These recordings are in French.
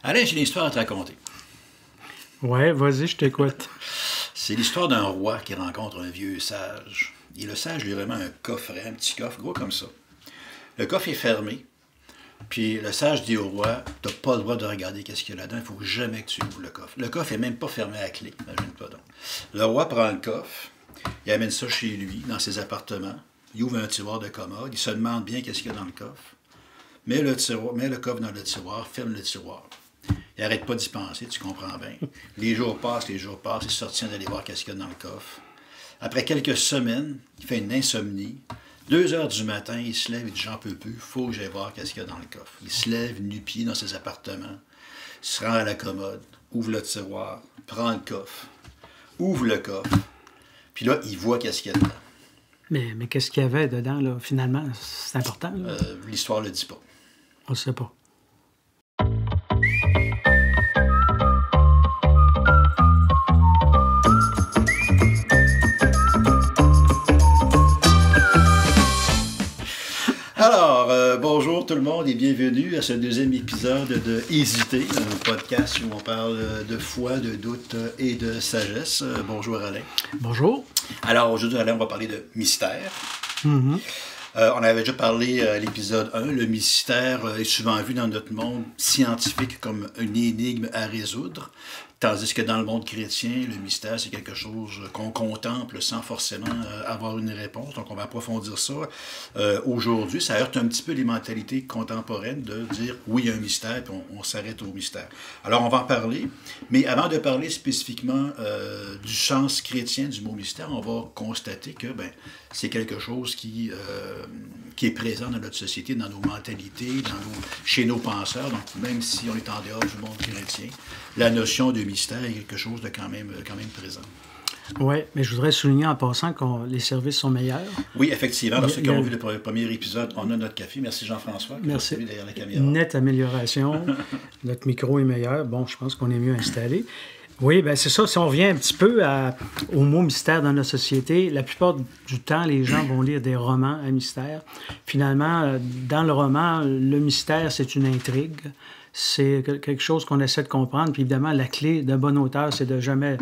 Alain, j'ai une histoire à te raconter. Ouais, vas-y, je t'écoute. C'est l'histoire d'un roi qui rencontre un vieux sage. Et le sage lui remet un coffret, un petit coffre gros comme ça. Le coffre est fermé. Puis le sage dit au roi, t'as pas le droit de regarder qu'est-ce qu'il y a là-dedans, il faut jamais que tu ouvres le coffre. Le coffre est même pas fermé à clé, imagine-toi donc. Le roi prend le coffre, il amène ça chez lui, dans ses appartements, il ouvre un tiroir de commode, il se demande bien qu'est-ce qu'il y a dans le coffre, met le coffre dans le tiroir, ferme le tiroir. Il n'arrête pas d'y penser, tu comprends bien. Les jours passent, il se sortit d'aller voir qu'est-ce qu'il y a dans le coffre. Après quelques semaines, il fait une insomnie. 2 heures du matin, il se lève et dit « J'en peux plus, il faut que j'aille voir qu'est-ce qu'il y a dans le coffre. » Il se lève nu-pied dans ses appartements, se rend à la commode, ouvre le tiroir, prend le coffre, ouvre le coffre, puis là, il voit qu'est-ce qu'il y a dedans. Mais qu'est-ce qu'il y avait dedans, là, finalement? C'est important, là? L'histoire ne le dit pas. On ne sait pas. Alors, bonjour tout le monde et bienvenue à ce deuxième épisode de Hésiter, un podcast où on parle de foi, de doute et de sagesse. Bonjour Alain. Bonjour. Alors, aujourd'hui, Alain, on va parler de mystère. Mm-hmm. On avait déjà parlé à l'épisode 1, le mystère est souvent vu dans notre monde scientifique comme une énigme à résoudre, tandis que dans le monde chrétien, le mystère, c'est quelque chose qu'on contemple sans forcément avoir une réponse. Donc, on va approfondir ça. Aujourd'hui, ça heurte un petit peu les mentalités contemporaines de dire oui, il y a un mystère, puis on s'arrête au mystère. Alors, on va en parler, mais avant de parler spécifiquement du sens chrétien du mot mystère, on va constater que c'est quelque chose qui est présent dans notre société, dans nos mentalités, chez nos penseurs. Donc, même si on est en dehors du monde chrétien, la notion de mystère est quelque chose de quand même présent. Oui, mais je voudrais souligner en passant que les services sont meilleurs. Oui, effectivement. Dans ceux qui ont vu le premier épisode, on a notre café. Merci Jean-François. Merci. Derrière la caméra. Nette amélioration. Notre micro est meilleur. Bon, je pense qu'on est mieux installé. Oui, bien c'est ça. Si on revient un petit peu au mot mystère dans notre société, la plupart du temps, les gens vont lire des romans à mystère. Finalement, dans le roman, le mystère, c'est une intrigue. C'est quelque chose qu'on essaie de comprendre. Puis évidemment, la clé d'un bon auteur, c'est de jamais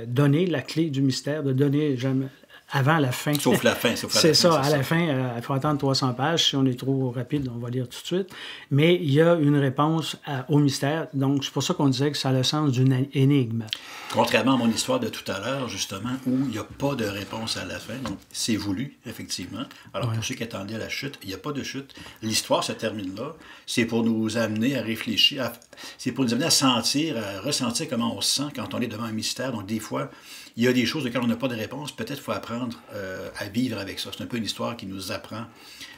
donner la clé du mystère, de donner jamais avant la fin. Sauf la fin. C'est ça. À la fin, il faut attendre 300 pages. Si on est trop rapide, on va lire tout de suite. Mais il y a une réponse au mystère. Donc, c'est pour ça qu'on disait que ça a le sens d'une énigme. Contrairement à mon histoire de tout à l'heure, justement, où il n'y a pas de réponse à la fin. Donc, c'est voulu, effectivement. Alors, pour ceux qui attendaient la chute, il n'y a pas de chute. L'histoire se termine là. C'est pour nous amener à réfléchir. C'est pour nous amener à sentir, à ressentir comment on se sent quand on est devant un mystère. Donc, des fois, il y a des choses auxquelles on n'a pas de réponse. Peut-être qu'il faut apprendre à vivre avec ça. C'est un peu une histoire qui nous apprend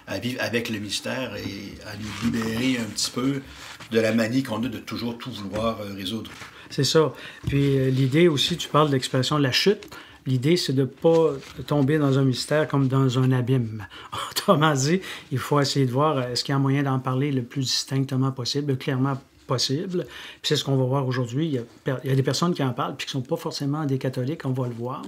à vivre avec le mystère et à nous libérer un petit peu de la manie qu'on a de toujours tout vouloir résoudre. C'est ça. Puis l'idée aussi, tu parles de l'expression « la chute ». L'idée, c'est de ne pas tomber dans un mystère comme dans un abîme. Autrement dit, il faut essayer de voir est-ce qu'il y a moyen d'en parler le plus distinctement possible, le clairement possible. Puis c'est ce qu'on va voir aujourd'hui. Il y a des personnes qui en parlent puis qui ne sont pas forcément des catholiques, on va le voir.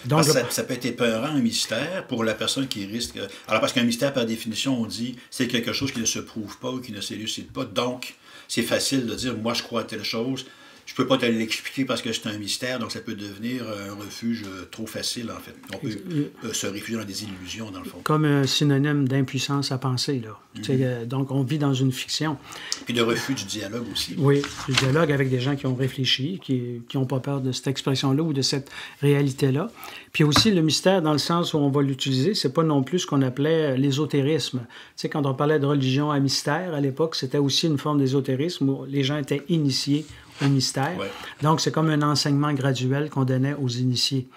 Donc, ça peut être épeurant, un mystère, pour la personne qui risque... Alors, parce qu'un mystère, par définition, on dit, c'est quelque chose qui ne se prouve pas ou qui ne s'élucide pas. Donc, c'est facile de dire, moi, je crois à telle chose. Je peux pas te l'expliquer parce que c'est un mystère, donc ça peut devenir un refuge trop facile, en fait. On peut se réfugier dans des illusions, dans le fond. Comme un synonyme d'impuissance à penser, là. Mm-hmm. Donc, on vit dans une fiction. Puis de refus du dialogue aussi. Oui, du dialogue avec des gens qui ont réfléchi, qui n'ont pas peur de cette expression-là ou de cette réalité-là. Puis aussi, le mystère, dans le sens où on va l'utiliser, c'est pas non plus ce qu'on appelait l'ésotérisme. Tu sais, quand on parlait de religion à mystère, à l'époque, c'était aussi une forme d'ésotérisme où les gens étaient initiés au mystère. Ouais. Donc, c'est comme un enseignement graduel qu'on donnait aux initiés.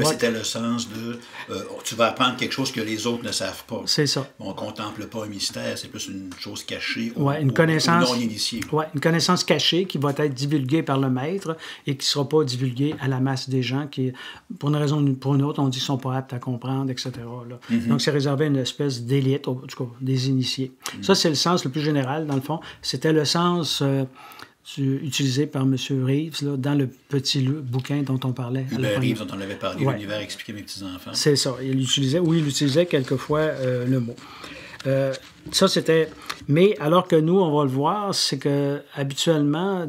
C'était le sens de tu vas apprendre quelque chose que les autres ne savent pas. C'est ça. On ne contemple pas un mystère, c'est plus une chose cachée une connaissance, aux non-initiés. Oui, une connaissance cachée qui va être divulguée par le maître et qui ne sera pas divulguée à la masse des gens qui, pour une raison ou pour une autre, on dit qu'ils ne sont pas aptes à comprendre, etc. Là. Mm-hmm. Donc, c'est réservé à une espèce d'élite, en tout cas, des initiés. Mm-hmm. Ça, c'est le sens le plus général, dans le fond. C'était le sens... utilisé par M. Reeves là, dans le petit bouquin dont on parlait. Hubert Reeves, dont on avait parlé, l'univers expliqué à mes petits-enfants. C'est ça. Il utilisait quelquefois le mot. Ça, c'était... Mais alors que nous, on va le voir, c'est que habituellement,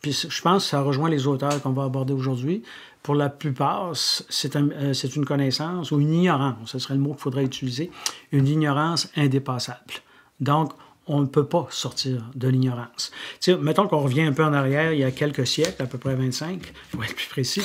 puis je pense que ça rejoint les auteurs qu'on va aborder aujourd'hui, pour la plupart, c'est une connaissance ou une ignorance, ce serait le mot qu'il faudrait utiliser, une ignorance indépassable. Donc, on ne peut pas sortir de l'ignorance. Tu sais, mettons qu'on revient un peu en arrière, il y a quelques siècles, à peu près 25, pour être plus précis,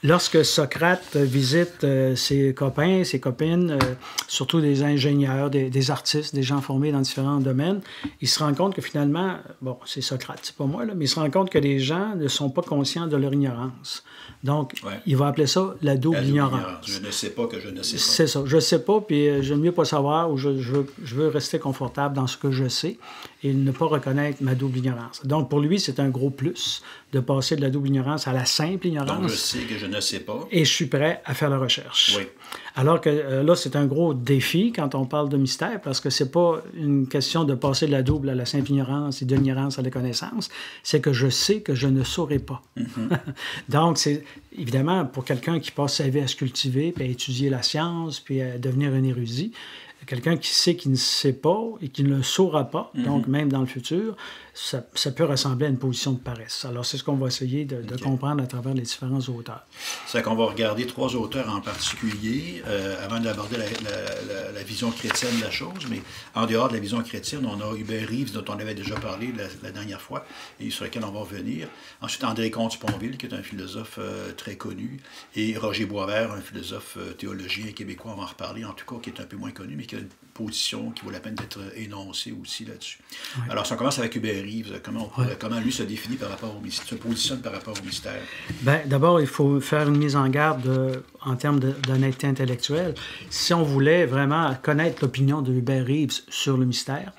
lorsque Socrate visite ses copains, ses copines, surtout des ingénieurs, des artistes, des gens formés dans différents domaines, il se rend compte que finalement, bon, c'est Socrate, c'est pas moi, là, mais il se rend compte que les gens ne sont pas conscients de leur ignorance. Donc, il va appeler ça la double ignorance. Je ne sais pas que je ne sais pas. C'est ça. Je ne sais pas, puis j'aime mieux pas savoir, ou je veux rester confortable dans ce que je sais et ne pas reconnaître ma double ignorance. Donc, pour lui, c'est un gros plus de passer de la double ignorance à la simple ignorance. Donc, je sais que je ne sais pas. Et je suis prêt à faire la recherche. Oui. Alors que là, c'est un gros défi quand on parle de mystère, parce que c'est pas une question de passer de la double à la simple ignorance et de l'ignorance à la connaissance, c'est que je sais que je ne saurais pas. Mm-hmm. Donc, c'est évidemment, pour quelqu'un qui passe sa vie à se cultiver, puis à étudier la science, puis à devenir un érudit, quelqu'un qui sait qu'il ne sait pas et qui ne le saura pas, donc même dans le futur, ça peut ressembler à une position de paresse. Alors, c'est ce qu'on va essayer de comprendre à travers les différents auteurs. C'est qu'on va regarder 3 auteurs en particulier, avant d'aborder la vision chrétienne de la chose, mais en dehors de la vision chrétienne, on a Hubert Reeves, dont on avait déjà parlé la dernière fois, et sur lequel on va revenir. Ensuite, André Comte-Sponville, qui est un philosophe très connu, et Roger Boisvert, un philosophe théologien québécois, on va en reparler, en tout cas, qui est un peu moins connu, mais qui a une position qui vaut la peine d'être énoncée aussi là-dessus. Ouais. Alors, si on commence avec Hubert Reeves, comment lui se définit par rapport au mystère, se positionne par rapport au mystère? Bien, d'abord, il faut faire une mise en garde en termes d'honnêteté intellectuelle. Si on voulait vraiment connaître l'opinion de Hubert Reeves sur le mystère,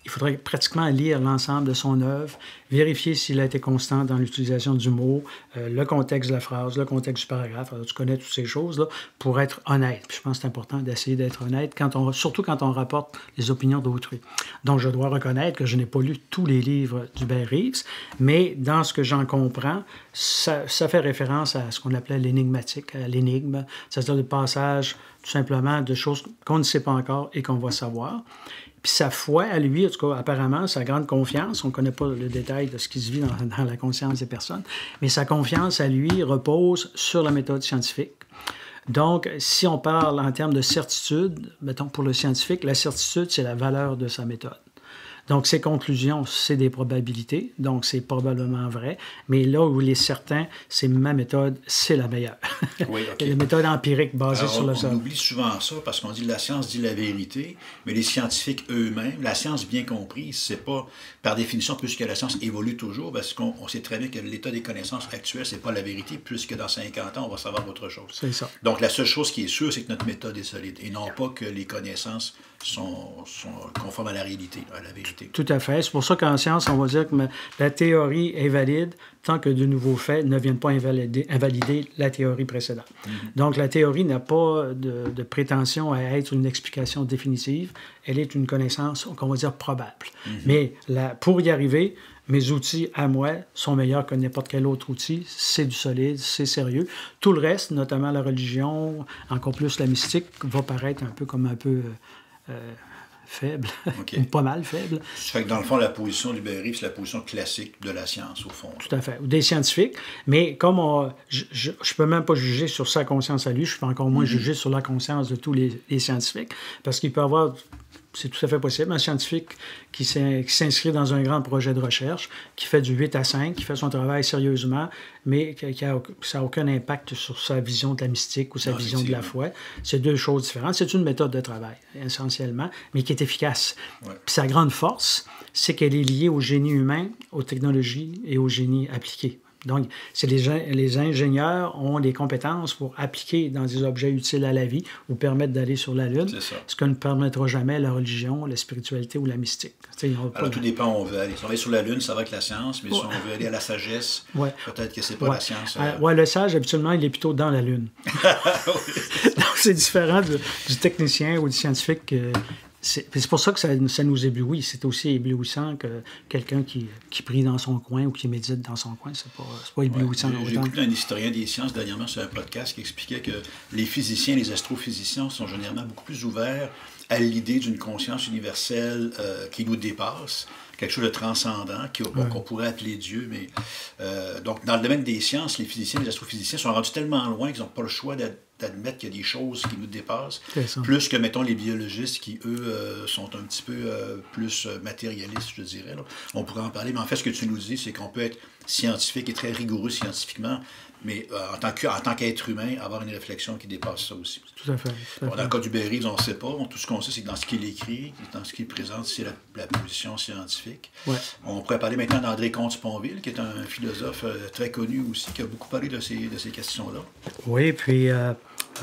il faudrait pratiquement lire l'ensemble de son œuvre, vérifier s'il a été constant dans l'utilisation du mot, le contexte de la phrase, le contexte du paragraphe. Alors, tu connais toutes ces choses-là pour être honnête. Puis je pense que c'est important d'essayer d'être honnête, surtout quand on rapporte les opinions d'autrui. Donc, je dois reconnaître que je n'ai pas lu tous les livres d'Hubert Reeves, mais dans ce que j'en comprends, ça fait référence à ce qu'on appelait l'énigmatique, à l'énigme, c'est-à-dire le passage tout simplement de choses qu'on ne sait pas encore et qu'on va savoir. Puis sa foi à lui, en tout cas, apparemment, sa grande confiance, on ne connaît pas le détail de ce qui se vit dans la conscience des personnes, mais sa confiance à lui repose sur la méthode scientifique. Donc, si on parle en termes de certitude, mettons pour le scientifique, la certitude, c'est la valeur de sa méthode. Donc, ses conclusions, c'est des probabilités, donc c'est probablement vrai, mais là où il est certain, c'est ma méthode, c'est la meilleure. Oui, okay. La méthode empirique basée sur le sol. On oublie souvent ça parce qu'on dit la science dit la vérité, mais les scientifiques eux-mêmes, la science bien comprise, c'est pas, par définition, puisque la science évolue toujours, parce qu'on sait très bien que l'état des connaissances actuelles, c'est pas la vérité, puisque dans 50 ans, on va savoir autre chose. C'est ça. Donc, la seule chose qui est sûre, c'est que notre méthode est solide, et non pas que les connaissances sont conformes à la réalité, à la vérité. Tout à fait. C'est pour ça qu'en science, on va dire que la théorie est valide tant que de nouveaux faits ne viennent pas invalider la théorie précédente. Mm-hmm. Donc, la théorie n'a pas de prétention à être une explication définitive. Elle est une connaissance, qu'on va dire, probable. Mm-hmm. Mais pour y arriver, mes outils à moi sont meilleurs que n'importe quel autre outil. C'est du solide, c'est sérieux. Tout le reste, notamment la religion, encore plus la mystique, va paraître un peu faible, okay. Ou pas mal faible. Ça fait que dans le fond, la position d'Hubert Reeves, c'est la position classique de la science, au fond. Tout à fait. Ou des scientifiques. Mais comme je ne peux même pas juger sur sa conscience à lui, je peux encore moins juger sur la conscience de tous les scientifiques, parce qu'il peut y avoir... C'est tout à fait possible. Un scientifique qui s'inscrit dans un grand projet de recherche, qui fait du 8 à 5, qui fait son travail sérieusement, mais ça n'a aucun impact sur sa vision de la mystique ou sa vision de la foi. C'est deux choses différentes. C'est une méthode de travail, essentiellement, mais qui est efficace. Ouais. Puis sa grande force, c'est qu'elle est liée au génie humain, aux technologies et au génie appliqué. Donc, les ingénieurs ont les compétences pour appliquer dans des objets utiles à la vie ou permettre d'aller sur la Lune, ce que ne permettra jamais la religion, la spiritualité ou la mystique. Alors, tout dépend où on veut aller. Si on va sur la Lune, ça va avec la science, mais si on veut aller à la sagesse, peut-être que c'est pas la science. Oui, le sage, habituellement, il est plutôt dans la Lune. Donc, c'est différent du technicien ou du scientifique. C'est pour ça que ça nous éblouit. C'est aussi éblouissant que quelqu'un qui prie dans son coin ou qui médite dans son coin. C'est pas éblouissant. Ouais, j'ai écouté un historien des sciences dernièrement sur un podcast qui expliquait que les physiciens, les astrophysiciens sont généralement beaucoup plus ouverts à l'idée d'une conscience universelle qui nous dépasse, quelque chose de transcendant qu'on pourrait appeler Dieu. Mais, donc, dans le domaine des sciences, les physiciens, les astrophysiciens sont rendus tellement loin qu'ils n'ont pas le choix d'admettre qu'il y a des choses qui nous dépassent, plus que, mettons, les biologistes qui, eux, sont un petit peu plus matérialistes, je dirais. Là. On pourrait en parler, mais en fait, ce que tu nous dis, c'est qu'on peut être scientifique et très rigoureux scientifiquement, mais en tant qu'être humain, avoir une réflexion qui dépasse ça aussi. Tout à fait. Dans le cas du Berry, on ne sait pas. Tout ce qu'on sait, c'est que dans ce qu'il écrit, dans ce qu'il présente, c'est la position scientifique. Ouais. On pourrait parler maintenant d'André Comte-Sponville, qui est un philosophe très connu aussi, qui a beaucoup parlé de ces questions-là. Oui, puis, en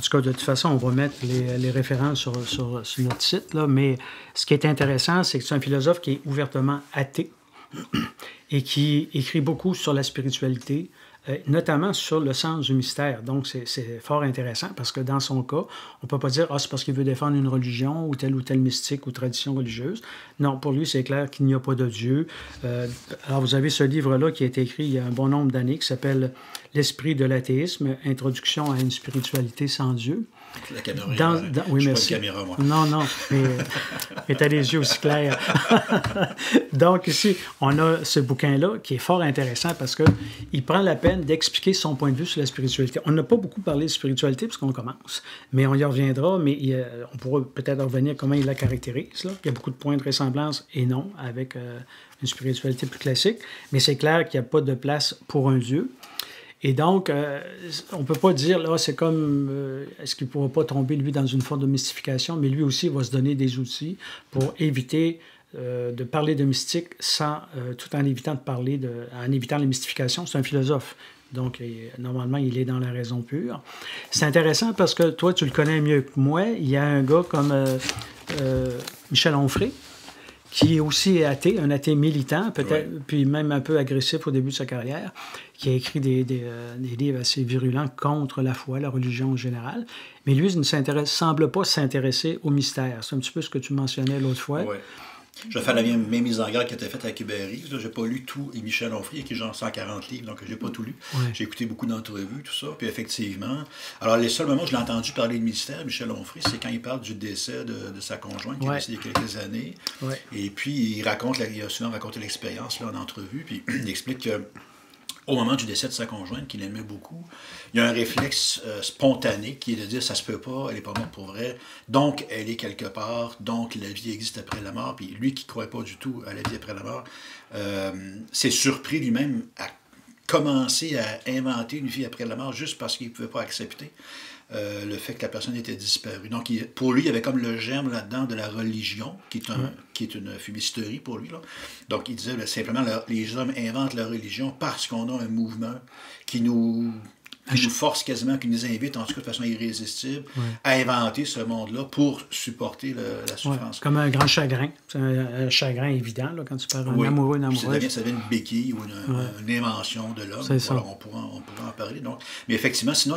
tout cas, de toute façon, on va mettre les références sur notre site, là, mais ce qui est intéressant, c'est que c'est un philosophe qui est ouvertement athée et qui écrit beaucoup sur la spiritualité, notamment sur le sens du mystère. Donc, c'est fort intéressant parce que dans son cas, on ne peut pas dire « Ah, c'est parce qu'il veut défendre une religion ou tel mystique ou tradition religieuse ». Non, pour lui, c'est clair qu'il n'y a pas de Dieu. Alors, vous avez ce livre-là qui a été écrit il y a un bon nombre d'années qui s'appelle « L'esprit de l'athéisme, introduction à une spiritualité sans Dieu ». La caméra. Oui, je merci. suis pas une caméra, moi. Non, mais tu as les yeux aussi clairs. Donc, ici, on a ce bouquin-là qui est fort intéressant parce qu'il prend la peine d'expliquer son point de vue sur la spiritualité. On n'a pas beaucoup parlé de spiritualité parce qu'on commence, mais on y reviendra, mais on pourra peut-être revenir comment il la caractérise. Là. Il y a beaucoup de points de ressemblance et non avec une spiritualité plus classique, mais c'est clair qu'il n'y a pas de place pour un Dieu. Et donc, on ne peut pas dire, là, c'est comme, est-ce qu'il ne pourra pas tomber, lui, dans une forme de mystification, mais lui aussi va se donner des outils pour éviter de parler de mystique tout en évitant en évitant les mystifications. C'est un philosophe. Donc, normalement, il est dans la raison pure. C'est intéressant parce que toi, tu le connais mieux que moi. Il y a un gars comme Michel Onfray, qui est aussi athée, un athée militant, peut-être, puis même un peu agressif au début de sa carrière, qui a écrit des livres assez virulents contre la foi, la religion en général. Mais lui, il ne semble pas s'intéresser au mystère. C'est un petit peu ce que tu mentionnais l'autre fois. Oui. Je vais faire la même mise en garde qui a été faite avec Berry. Je n'ai pas lu tout, et Michel Onfray, qui est genre 140 livres, donc je n'ai pas tout lu. Ouais. J'ai écouté beaucoup d'entrevues, tout ça, puis effectivement... Alors, les seuls moments où je l'ai entendu parler de mystère, Michel Onfray, c'est quand il parle du décès de sa conjointe, qui est décédée il y a quelques années. Ouais. Et puis, il a souvent raconté l'expérience là, en entrevue, puis il explique que au moment du décès de sa conjointe, qu'il aimait beaucoup, il y a un réflexe spontané qui est de dire « ça se peut pas, elle n'est pas morte pour vrai, donc elle est quelque part, donc la vie existe après la mort ». Puis lui qui ne croit pas du tout à la vie après la mort, s'est surpris lui-même à commencer à inventer une vie après la mort juste parce qu'il ne pouvait pas accepter le fait que la personne était disparue. Donc, pour lui, il y avait comme le germe là-dedans de la religion, qui est une fumisterie pour lui. Là. Donc, il disait simplement, les hommes inventent la religion parce qu'on a un mouvement qui nous force quasiment, qui nous invite, en tout cas de façon irrésistible, à inventer ce monde-là pour supporter la souffrance. Ouais, comme un grand chagrin. C'est un chagrin évident, là, quand tu parles d'un amoureux, une amoureuse. Ça devient une béquille ou une invention de l'homme. Voilà, on pourra en parler. Donc. Mais effectivement, sinon,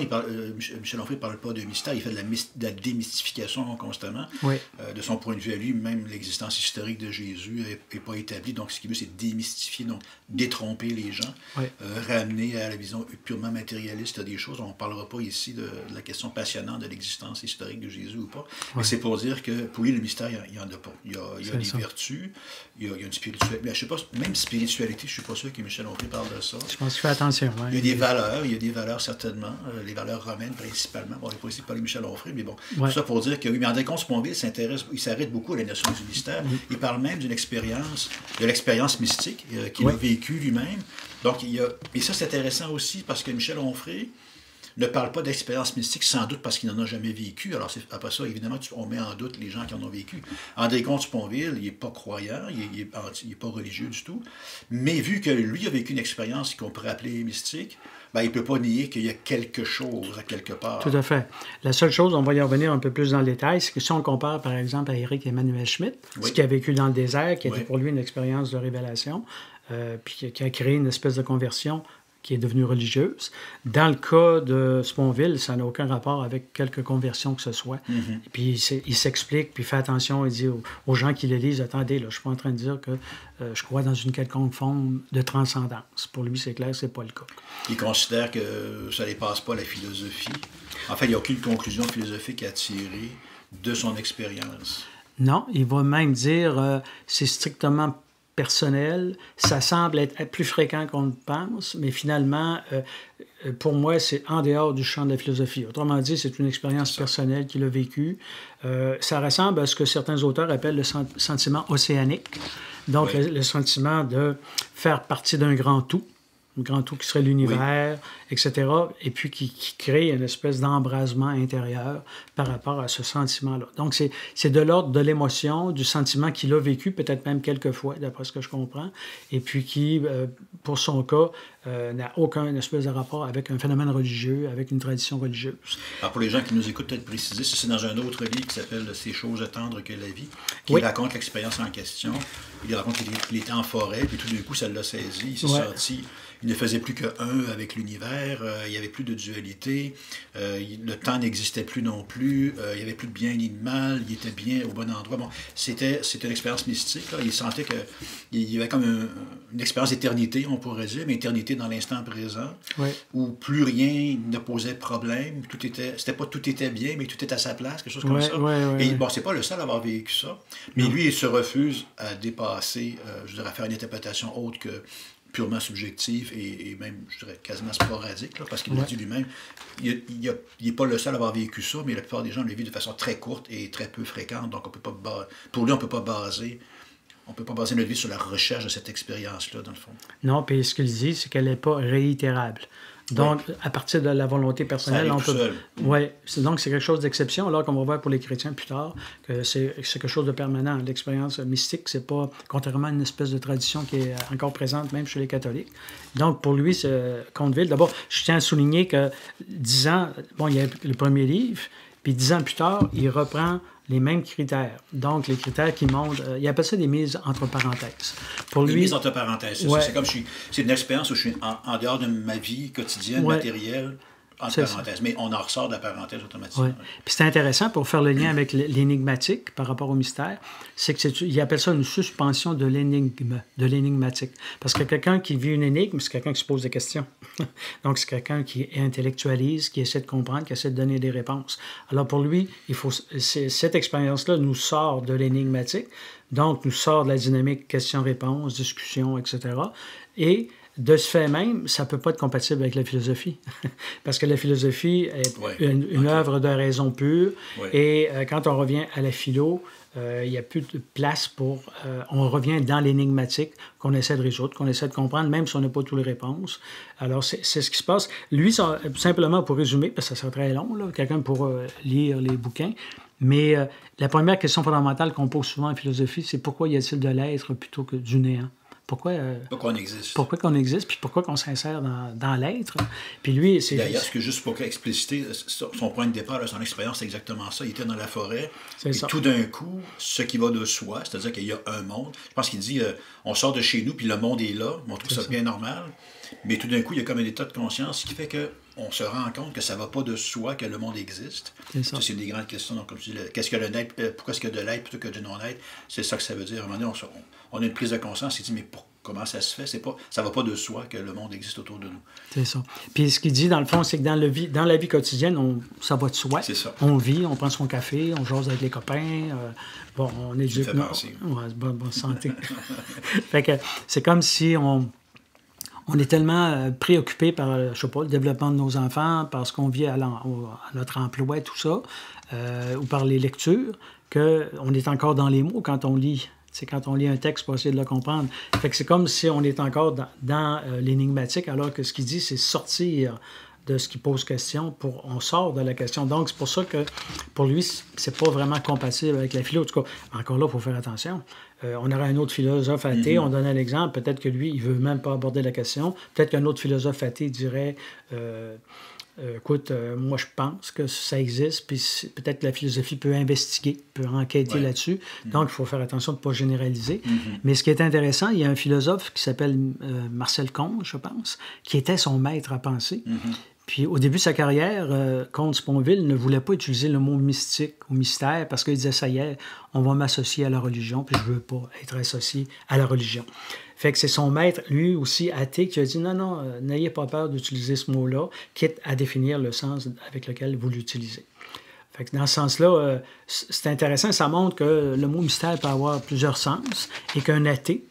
Michel Onfray ne parle pas de mystère, il fait de la démystification constamment. De son point de vue à lui, même l'existence historique de Jésus n'est pas établie. Donc, ce qu'il veut, c'est démystifier, donc détromper les gens, ramener à la vision purement matérialiste des choses. On ne parlera pas ici de la question passionnante de l'existence historique de Jésus ou pas. Mais c'est pour dire que pour lui, le mystère, il n'y en a pas. Il y a des vertus, il y a une spiritualité. Mais je sais pas, même spiritualité, je ne suis pas sûr que Michel Onfray parle de ça. Je pense qu'il fait attention. Il y a des valeurs certainement, les valeurs romaines principalement. Bon, on n'est pas ici de parler de Michel Onfray, mais bon. Tout ça pour dire que oui, mais André Comte-Sponville il s'arrête beaucoup à la notion du mystère. Il parle même de l'expérience mystique qu'il a vécue lui-même. Donc, et ça, c'est intéressant aussi parce que Michel Onfray ne parle pas d'expérience mystique, sans doute parce qu'il n'en a jamais vécu. Alors, après ça, évidemment, on met en doute les gens qui en ont vécu. André Comte-Sponville, il n'est pas croyant, il n'est pas religieux du tout, mais vu que lui a vécu une expérience qu'on pourrait appeler mystique, il ne peut pas nier qu'il y a quelque chose à quelque part. Tout à fait. La seule chose, on va y revenir un peu plus dans le détail, c'est que si on compare, par exemple, à Éric Emmanuel Schmitt, ce qui a vécu dans le désert, qui était pour lui une expérience de révélation, puis qui a créé une espèce de conversion qui est devenue religieuse. Dans le cas de Sponville, ça n'a aucun rapport avec quelque conversion que ce soit. Et puis il s'explique, puis il fait attention, il dit aux gens qui le lisent, attendez, là, je ne suis pas en train de dire que je crois dans une quelconque forme de transcendance. Pour lui, c'est clair, c'est pas le cas. Il considère que ça ne dépasse pas la philosophie. En fait, il n'y a aucune conclusion philosophique à tirer de son expérience. Non, il va même dire c'est strictement personnel, ça semble être plus fréquent qu'on le pense, mais finalement, pour moi, c'est en dehors du champ de la philosophie. Autrement dit, c'est une expérience personnelle qu'il a vécue. Ça ressemble à ce que certains auteurs appellent le sentiment océanique, donc oui. le sentiment de faire partie d'un grand tout. Un grand tout qui serait l'univers, etc., et puis qui crée une espèce d'embrasement intérieur par rapport à ce sentiment-là. Donc, c'est de l'ordre de l'émotion, du sentiment qu'il a vécu, peut-être même quelques fois, d'après ce que je comprends, et puis qui, pour son cas, n'a aucun espèce de rapport avec un phénomène religieux, avec une tradition religieuse. Alors, pour les gens qui nous écoutent, peut-être préciser, c'est dans un autre livre qui s'appelle « Ces choses tendres que la vie », qui raconte l'expérience en question. Il raconte qu'il était en forêt, puis tout d'un coup, ça l'a saisi, il s'est senti... Il ne faisait plus qu'un avec l'univers, il n'y avait plus de dualité, le temps n'existait plus non plus, il n'y avait plus de bien ni de mal, il était bien au bon endroit. Bon, c'était une expérience mystique, là. Il sentait qu'il y avait comme une expérience d'éternité, on pourrait dire, mais éternité dans l'instant présent, où plus rien ne posait problème, c'était pas tout était bien, mais tout était à sa place, quelque chose comme ça. Et bon, c'est pas le seul à avoir vécu ça, mais lui, il se refuse à dépasser, je dirais, à faire une interprétation autre que purement subjective et même, je dirais, quasiment sporadique, là, parce qu'il l'a dit lui-même. Il n'est pas le seul à avoir vécu ça, mais la plupart des gens le vivent de façon très courte et très peu fréquente. Donc, pour lui, on ne peut pas baser notre vie sur la recherche de cette expérience-là, dans le fond. Non, puis ce qu'il dit, c'est qu'elle n'est pas réitérable. Donc, à partir de la volonté personnelle, on peut... Oui, donc c'est quelque chose d'exception, alors qu'on va voir pour les chrétiens plus tard, que c'est quelque chose de permanent. L'expérience mystique, c'est pas, contrairement à une espèce de tradition qui est encore présente même chez les catholiques. Donc, pour lui, c'est Conteville. D'abord, je tiens à souligner que 10 ans, bon, il y a le premier livre, puis 10 ans plus tard, il reprend les mêmes critères. Donc, les critères qui montrent... il appelle ça des mises entre parenthèses. Pour lui, mises entre parenthèses, c'est comme c'est une expérience où je suis en dehors de ma vie quotidienne, matérielle, entre parenthèses. Mais on en ressort de la parenthèse automatiquement. Puis c'est intéressant pour faire le lien avec l'énigmatique par rapport au mystère, c'est qu'il appelle ça une suspension de l'énigme, de l'énigmatique. Parce que quelqu'un qui vit une énigme, c'est quelqu'un qui se pose des questions. Donc c'est quelqu'un qui intellectualise, qui essaie de comprendre, qui essaie de donner des réponses. Alors pour lui, cette expérience-là nous sort de l'énigmatique, donc nous sort de la dynamique question-réponse, discussion, etc. Et de ce fait même, ça ne peut pas être compatible avec la philosophie. Parce que la philosophie est une œuvre de raison pure. Et quand on revient à la philo, il n'y a plus de place pour... on revient dans l'énigmatique qu'on essaie de résoudre, qu'on essaie de comprendre, même si on n'a pas toutes les réponses. Alors, c'est ce qui se passe. Lui, simplement pour résumer, parce que ça serait très long, là, quelqu'un pourra lire les bouquins, mais la première question fondamentale qu'on pose souvent en philosophie, c'est pourquoi y a-t-il de l'être plutôt que du néant? Pourquoi on existe. Pourquoi qu'on existe, puis pourquoi qu'on s'insère dans l'être. Puis lui, c'est... D'ailleurs, juste pour expliciter, son point de départ, son expérience, c'est exactement ça. Il était dans la forêt, et tout d'un coup, ce qui va de soi, c'est-à-dire qu'il y a un monde, je pense qu'il dit, on sort de chez nous, puis le monde est là, on trouve ça bien normal, mais tout d'un coup, il y a comme un état de conscience qui fait que on se rend compte que ça ne va pas de soi que le monde existe. Ça, c'est une des grandes questions. Donc, comme tu dis, qu'est-ce que le net, pourquoi est-ce qu'il y a de l'être plutôt que du non-être? C'est ça que ça veut dire. À un moment donné, on a une prise de conscience et dit, mais comment ça se fait? Ça ne va pas de soi que le monde existe autour de nous. C'est ça. Puis ce qu'il dit, dans le fond, c'est que dans la vie quotidienne, ça va de soi. C'est ça. On vit, on prend son café, on jase avec les copains. Bon, on éduque... bonne santé. Fait que c'est comme si on est tellement préoccupé par, je sais pas, le développement de nos enfants, par ce qu'on vit à notre emploi et tout ça, ou par les lectures, qu'on est encore dans les mots quand on lit. C'est quand on lit un texte pour essayer de le comprendre. Fait que c'est comme si on est encore dans l'énigmatique, alors que ce qu'il dit, c'est sortir de ce qui pose question, on sort de la question. Donc, c'est pour ça que, pour lui, c'est pas vraiment compatible avec la philo. En tout cas, encore là, il faut faire attention. On aurait un autre philosophe athée, on donnait l'exemple, peut-être que lui, il veut même pas aborder la question. Peut-être qu'un autre philosophe athée dirait... écoute, moi je pense que ça existe, puis peut-être que la philosophie peut investiguer, peut enquêter là-dessus. Donc, il faut faire attention de ne pas généraliser. Mais ce qui est intéressant, il y a un philosophe qui s'appelle Marcel Comte, je pense, qui était son maître à penser. Puis au début de sa carrière, Comte Sponville ne voulait pas utiliser le mot mystique ou mystère parce qu'il disait, ça y est, on va m'associer à la religion, puis je ne veux pas être associé à la religion. Fait que c'est son maître, lui aussi athée, qui a dit non, n'ayez pas peur d'utiliser ce mot-là, quitte à définir le sens avec lequel vous l'utilisez. Fait que dans ce sens-là, c'est intéressant. Ça montre que le mot mystère peut avoir plusieurs sens et qu'un athée,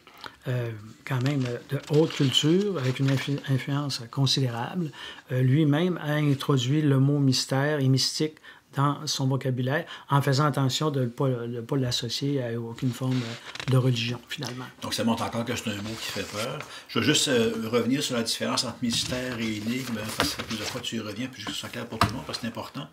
quand même de haute culture, avec une influence considérable, lui-même a introduit le mot mystère et mystique dans son vocabulaire, en faisant attention de ne pas l'associer à aucune forme de religion, finalement. Donc, ça montre encore que c'est un mot qui fait peur. Je veux juste revenir sur la différence entre mystère et énigme, parce que plusieurs fois tu y reviens, puis que ce soit clair pour tout le monde, parce que c'est important.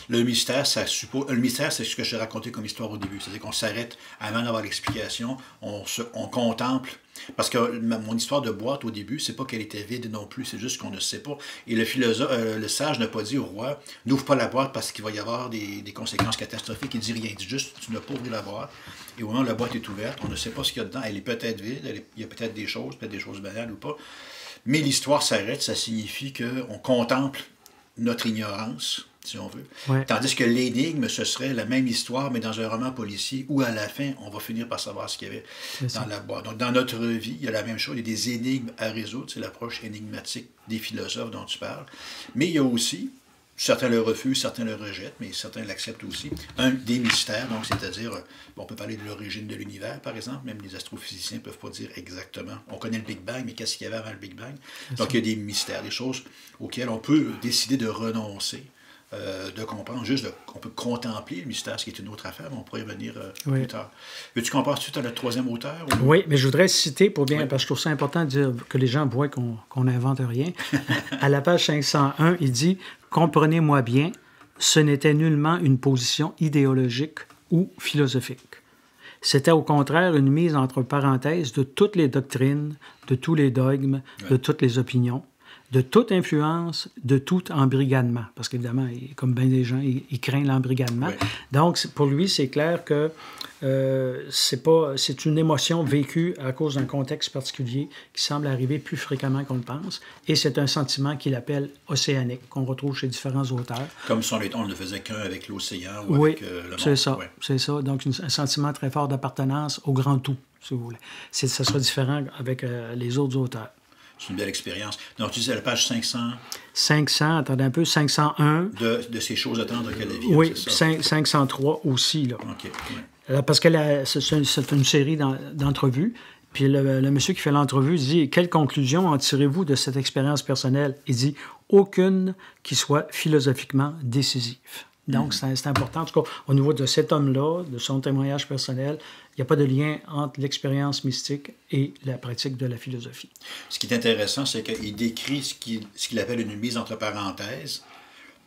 Le mystère, c'est ce que je t'ai raconté comme histoire au début. C'est-à-dire qu'on s'arrête avant d'avoir l'explication, on contemple. Parce que mon histoire de boîte au début, c'est pas qu'elle était vide non plus, c'est juste qu'on ne sait pas. Et le sage n'a pas dit au roi, n'ouvre pas la boîte parce qu'il va y avoir des conséquences catastrophiques. Il dit rien, il dit juste, tu n'as pas ouvert la boîte. Et au moment où la boîte est ouverte, on ne sait pas ce qu'il y a dedans. Elle est peut-être vide, il y a peut-être des choses banales ou pas. Mais l'histoire s'arrête, ça signifie qu'on contemple notre ignorance, si on veut. Ouais. Tandis que l'énigme, ce serait la même histoire, mais dans un roman policier, où à la fin, on va finir par savoir ce qu'il y avait dans la boîte. Donc, dans notre vie, il y a la même chose, il y a des énigmes à résoudre, c'est l'approche énigmatique des philosophes dont tu parles. Mais il y a aussi, certains le refusent, certains le rejettent, mais certains l'acceptent aussi, des mystères, donc c'est-à-dire, on peut parler de l'origine de l'univers, par exemple, même les astrophysiciens ne peuvent pas dire exactement. On connaît le Big Bang, mais qu'est-ce qu'il y avait avant le Big Bang? Donc, il y a des mystères, des choses auxquelles on peut décider de renoncer. De comprendre, on peut contempler le mystère, ce qui est une autre affaire, mais on pourrait y venir plus tard. Veux-tu qu'on passe tout de suite à notre troisième auteur? Ou... Oui, mais je voudrais citer, parce que je trouve ça important de dire que les gens voient qu'on n'invente rien. À la page 501, il dit « Comprenez-moi bien, ce n'était nullement une position idéologique ou philosophique. C'était au contraire une mise entre parenthèses de toutes les doctrines, de tous les dogmes, de toutes les opinions, de toute influence, de tout embrigadement. » Parce qu'évidemment, comme bien des gens, il craint l'embrigadement. Oui. Donc, pour lui, c'est clair que c'est une émotion vécue à cause d'un contexte particulier qui semble arriver plus fréquemment qu'on le pense. Et c'est un sentiment qu'il appelle océanique, qu'on retrouve chez différents auteurs. Comme si on ne faisait qu'un avec l'océan ou avec le monde. C'est ça. Oui, c'est ça. Donc, un sentiment très fort d'appartenance au grand tout, si vous voulez. Ça sera différent avec les autres auteurs. C'est une belle expérience. Donc, tu disais à la page 500... 500, attendez un peu, 501. De ces choses à attendre que la vie. Oui, 503 aussi. Là. OK. Ouais. Parce que c'est une série d'entrevues. Puis le monsieur qui fait l'entrevue dit « Quelle conclusion en tirez-vous de cette expérience personnelle? » Il dit « Aucune qui soit philosophiquement décisive. » Donc, c'est important. En tout cas, au niveau de cet homme-là, de son témoignage personnel, il n'y a pas de lien entre l'expérience mystique et la pratique de la philosophie. Ce qui est intéressant, c'est qu'il décrit ce qu'il appelle une mise entre parenthèses.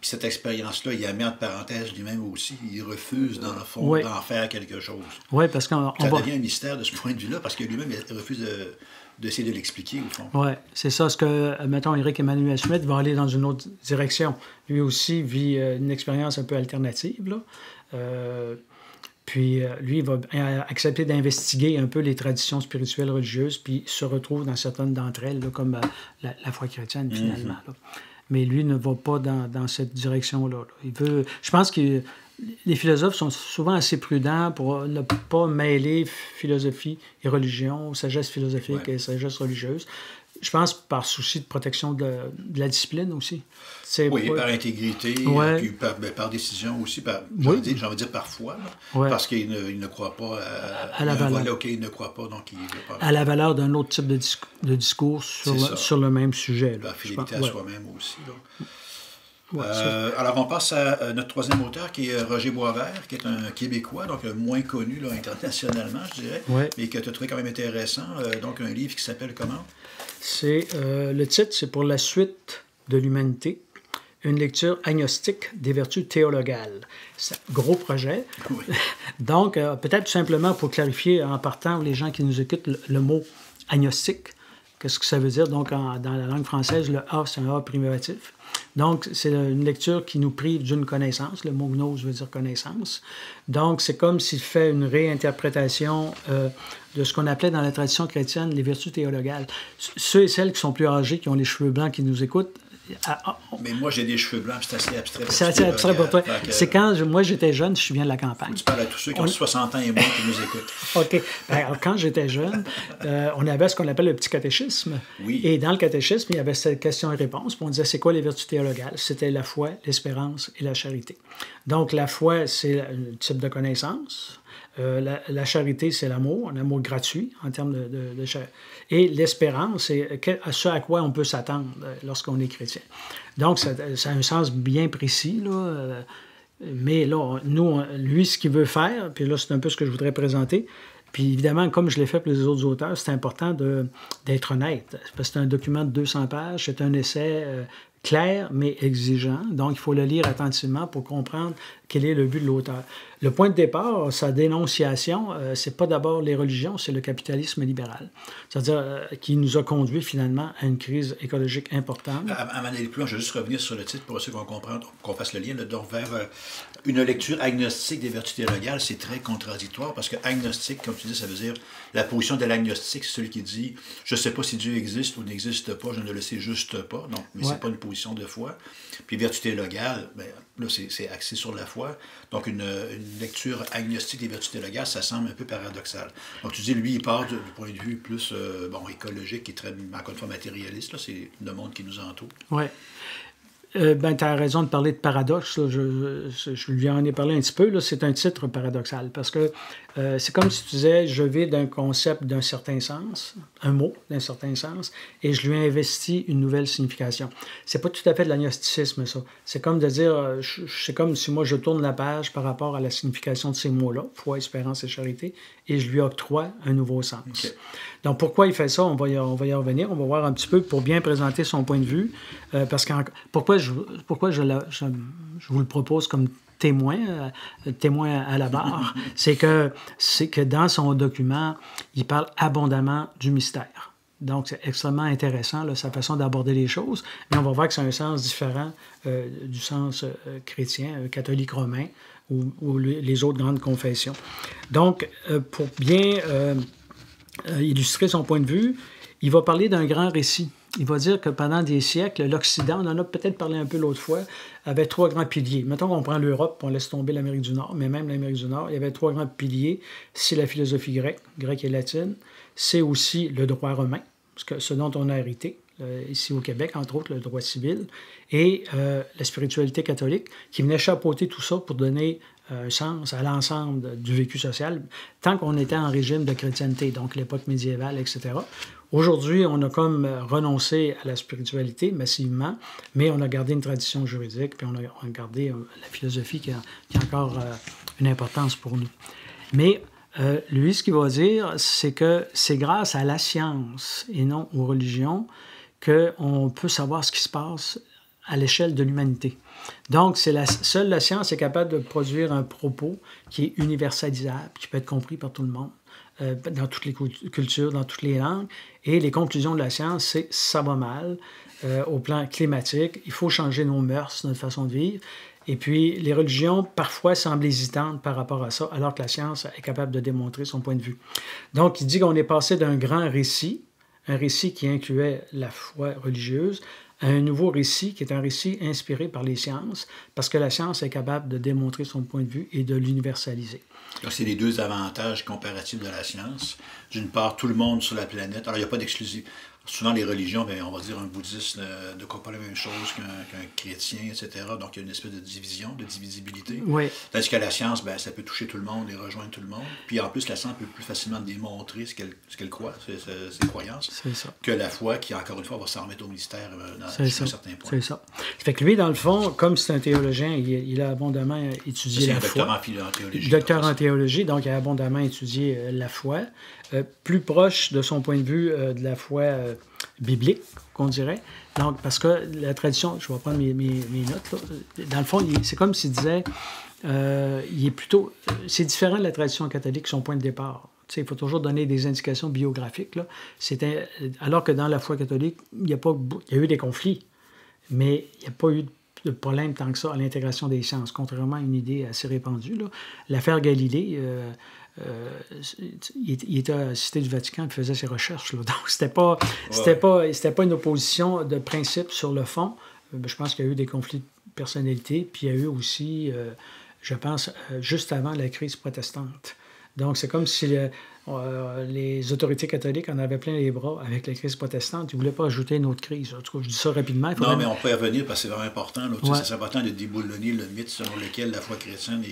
Puis cette expérience-là, il la met entre parenthèses lui-même aussi. Il refuse, dans le fond, d'en faire quelque chose. Oui, parce qu'on ça devient un mystère de ce point de vue-là, parce que lui-même, il refuse d'essayer de l'expliquer, au fond. Oui, c'est ça. Ce que, mettons, Éric Emmanuel Schmitt va aller dans une autre direction. Lui aussi vit une expérience un peu alternative, là. Puis lui, il va accepter d'investiguer un peu les traditions spirituelles religieuses, puis se retrouve dans certaines d'entre elles, là, comme la foi chrétienne, finalement. Là. Mais lui ne va pas dans cette direction-là. Là. Il veut... Je pense que les philosophes sont souvent assez prudents pour ne pas mêler philosophie et religion, sagesse philosophique et sagesse religieuse. Je pense par souci de protection de la discipline aussi. Oui, par intégrité, puis par décision aussi, j'ai envie de dire parfois, parce qu'il ne croit pas à la valeur. Il ne croit pas, donc il ne veut pas. À la valeur d'un autre type de discours sur le même sujet. La fidélité à soi-même aussi. Alors, on passe à notre troisième auteur, qui est Roger Boisvert, qui est un Québécois, donc moins connu là, internationalement, je dirais, mais que tu as trouvé quand même intéressant. Donc, un livre qui s'appelle comment? Le titre, c'est « Pour la suite de l'humanité, une lecture agnostique des vertus théologales ». C'est un gros projet. Oui. Donc, peut-être tout simplement pour clarifier en partant, les gens qui nous écoutent, le mot « agnostique », qu'est-ce que ça veut dire? Donc, dans la langue française, le « a », c'est un « a » privatif. Donc, c'est une lecture qui nous prive d'une connaissance. Le mot gnose veut dire connaissance. Donc, c'est comme s'il fait une réinterprétation de ce qu'on appelait dans la tradition chrétienne les vertus théologales. Ceux et celles qui sont plus âgés, qui ont les cheveux blancs, qui nous écoutent, Mais moi, j'ai des cheveux blancs, c'est assez abstrait. C'est assez abstrait pour toi. C'est quand moi j'étais jeune, je viens de la campagne. Tu parles à tous ceux qui ont 60 ans et moins qui nous écoutent. OK. Alors, quand j'étais jeune, on avait ce qu'on appelle le petit catéchisme. Oui. Et dans le catéchisme, il y avait cette question et réponse. Puis on disait, c'est quoi les vertus théologales? C'était la foi, l'espérance et la charité. Donc, la foi, c'est un type de connaissance. La charité, c'est l'amour, un amour gratuit en termes de charité. Et l'espérance, c'est ce à quoi on peut s'attendre lorsqu'on est chrétien. Donc, ça a un sens bien précis, là. Mais là, nous, lui, ce qu'il veut faire, puis là, c'est un peu ce que je voudrais présenter. Puis évidemment, comme je l'ai fait pour les autres auteurs, c'est important d'être honnête. Parce que c'est un document de 200 pages, c'est un essai clair, mais exigeant. Donc, il faut le lire attentivement pour comprendre quel est le but de l'auteur. Le point de départ, sa dénonciation, c'est pas d'abord les religions, c'est le capitalisme libéral. C'est-à-dire qui nous a conduit finalement à une crise écologique importante. Avant d'aller plus loin, je vais juste revenir sur le titre pour ceux qui vont comprendre, qu'on fasse le lien donc vers une lecture agnostique des vertus théologales. C'est très contradictoire parce que agnostique, comme tu dis, ça veut dire la position de l'agnostique, c'est celui qui dit « je ne sais pas si Dieu existe ou n'existe pas, je ne le sais juste pas ». Donc, mais c'est pas une position de foi. Puis vertus théologales, ben, là, c'est axé sur la foi. Donc, une lecture agnostique des vertus théologales, ça semble un peu paradoxal. Donc, tu dis, lui, il part du point de vue plus écologique et très, encore une fois, matérialiste. Là, c'est le monde qui nous entoure. Oui. Ben, tu as raison de parler de paradoxe. Là. Je lui en ai parlé un petit peu. Là. C'est un titre paradoxal parce que c'est comme si tu disais, je vais d'un concept d'un certain sens, un mot d'un certain sens, et je lui investis une nouvelle signification. C'est pas tout à fait de l'agnosticisme, ça. C'est comme de dire, c'est comme si moi je tourne la page par rapport à la signification de ces mots-là, foi, espérance et charité, et je lui octroie un nouveau sens. Okay. Donc, pourquoi il fait ça? On va y revenir. On va voir un petit peu pour bien présenter son point de vue. Parce que pourquoi je vous le propose comme témoin à la barre, c'est que dans son document, il parle abondamment du mystère. Donc, c'est extrêmement intéressant, là, sa façon d'aborder les choses. Mais on va voir que c'est un sens différent du sens chrétien, catholique romain ou les autres grandes confessions. Donc, pour bien illustrer son point de vue, il va parler d'un grand récit. Il va dire que pendant des siècles, l'Occident, on en a peut-être parlé un peu l'autre fois, avait 3 grands piliers. Mettons qu'on prend l'Europe, on laisse tomber l'Amérique du Nord, mais même l'Amérique du Nord, il y avait 3 grands piliers. C'est la philosophie grecque et latine. C'est aussi le droit romain, ce dont on a hérité, ici au Québec, entre autres, le droit civil, et la spiritualité catholique, qui venait chapeauter tout ça pour donner un sens à l'ensemble du vécu social, tant qu'on était en régime de chrétienté, donc l'époque médiévale, etc. Aujourd'hui, on a comme renoncé à la spiritualité massivement, mais on a gardé une tradition juridique, puis on a gardé la philosophie qui a encore une importance pour nous. Mais lui, ce qu'il va dire, c'est que c'est grâce à la science et non aux religions qu'on peut savoir ce qui se passe à l'échelle de l'humanité. Donc, seule la science est capable de produire un propos qui est universalisable, qui peut être compris par tout le monde, dans toutes les cultures, dans toutes les langues. Et les conclusions de la science, c'est ça va mal au plan climatique, il faut changer nos mœurs, notre façon de vivre. Et puis, les religions, parfois, semblent hésitantes par rapport à ça, alors que la science est capable de démontrer son point de vue. Donc, il dit qu'on est passé d'un grand récit, un récit qui incluait la foi religieuse, à un nouveau récit qui est un récit inspiré par les sciences, parce que la science est capable de démontrer son point de vue et de l'universaliser. Alors, c'est les 2 avantages comparatifs de la science. D'une part, tout le monde sur la planète. Alors, il n'y a pas d'exclusivité. Souvent, les religions, bien, on va dire un bouddhiste ne croit pas la même chose qu'un chrétien, etc. Donc, il y a une espèce de division, de divisibilité. Oui. Tandis que la science, bien, ça peut toucher tout le monde et rejoindre tout le monde. Puis, en plus, la science peut plus facilement démontrer ce qu'elle croit, ses croyances, que la foi, qui, encore une fois, va s'en remettre au mystère jusqu'à un certain point. C'est ça. Fait que lui, dans le fond, comme c'est un théologien, il a abondamment étudié la foi. C'est un docteur en théologie. Docteur en théologie, donc il a abondamment étudié la foi. Plus proche de son point de vue de la foi biblique, qu'on dirait. Donc, parce que la tradition, je vais prendre mes notes, là. Dans le fond, c'est comme s'il disait, il est plutôt, c'est différent de la tradition catholique, son point de départ. Tu sais, il faut toujours donner des indications biographiques, là. Alors que dans la foi catholique, il y a eu des conflits, mais il n'y a pas eu de problème tant que ça à l'intégration des sciences, contrairement à une idée assez répandue, là. L'affaire Galilée, il était à la Cité du Vatican et faisait ses recherches, là. Donc, c'était pas une opposition de principe sur le fond. je pense qu'il y a eu des conflits de personnalité, puis il y a eu aussi, je pense, juste avant la crise protestante. Donc, c'est comme si les autorités catholiques en avaient plein les bras avec la crise protestante. Ils ne voulaient pas ajouter une autre crise. En tout cas, je dis ça rapidement. Non, mais on peut y revenir parce que c'est vraiment important. Là, ouais. C'est important de déboulonner le mythe selon lequel la foi chrétienne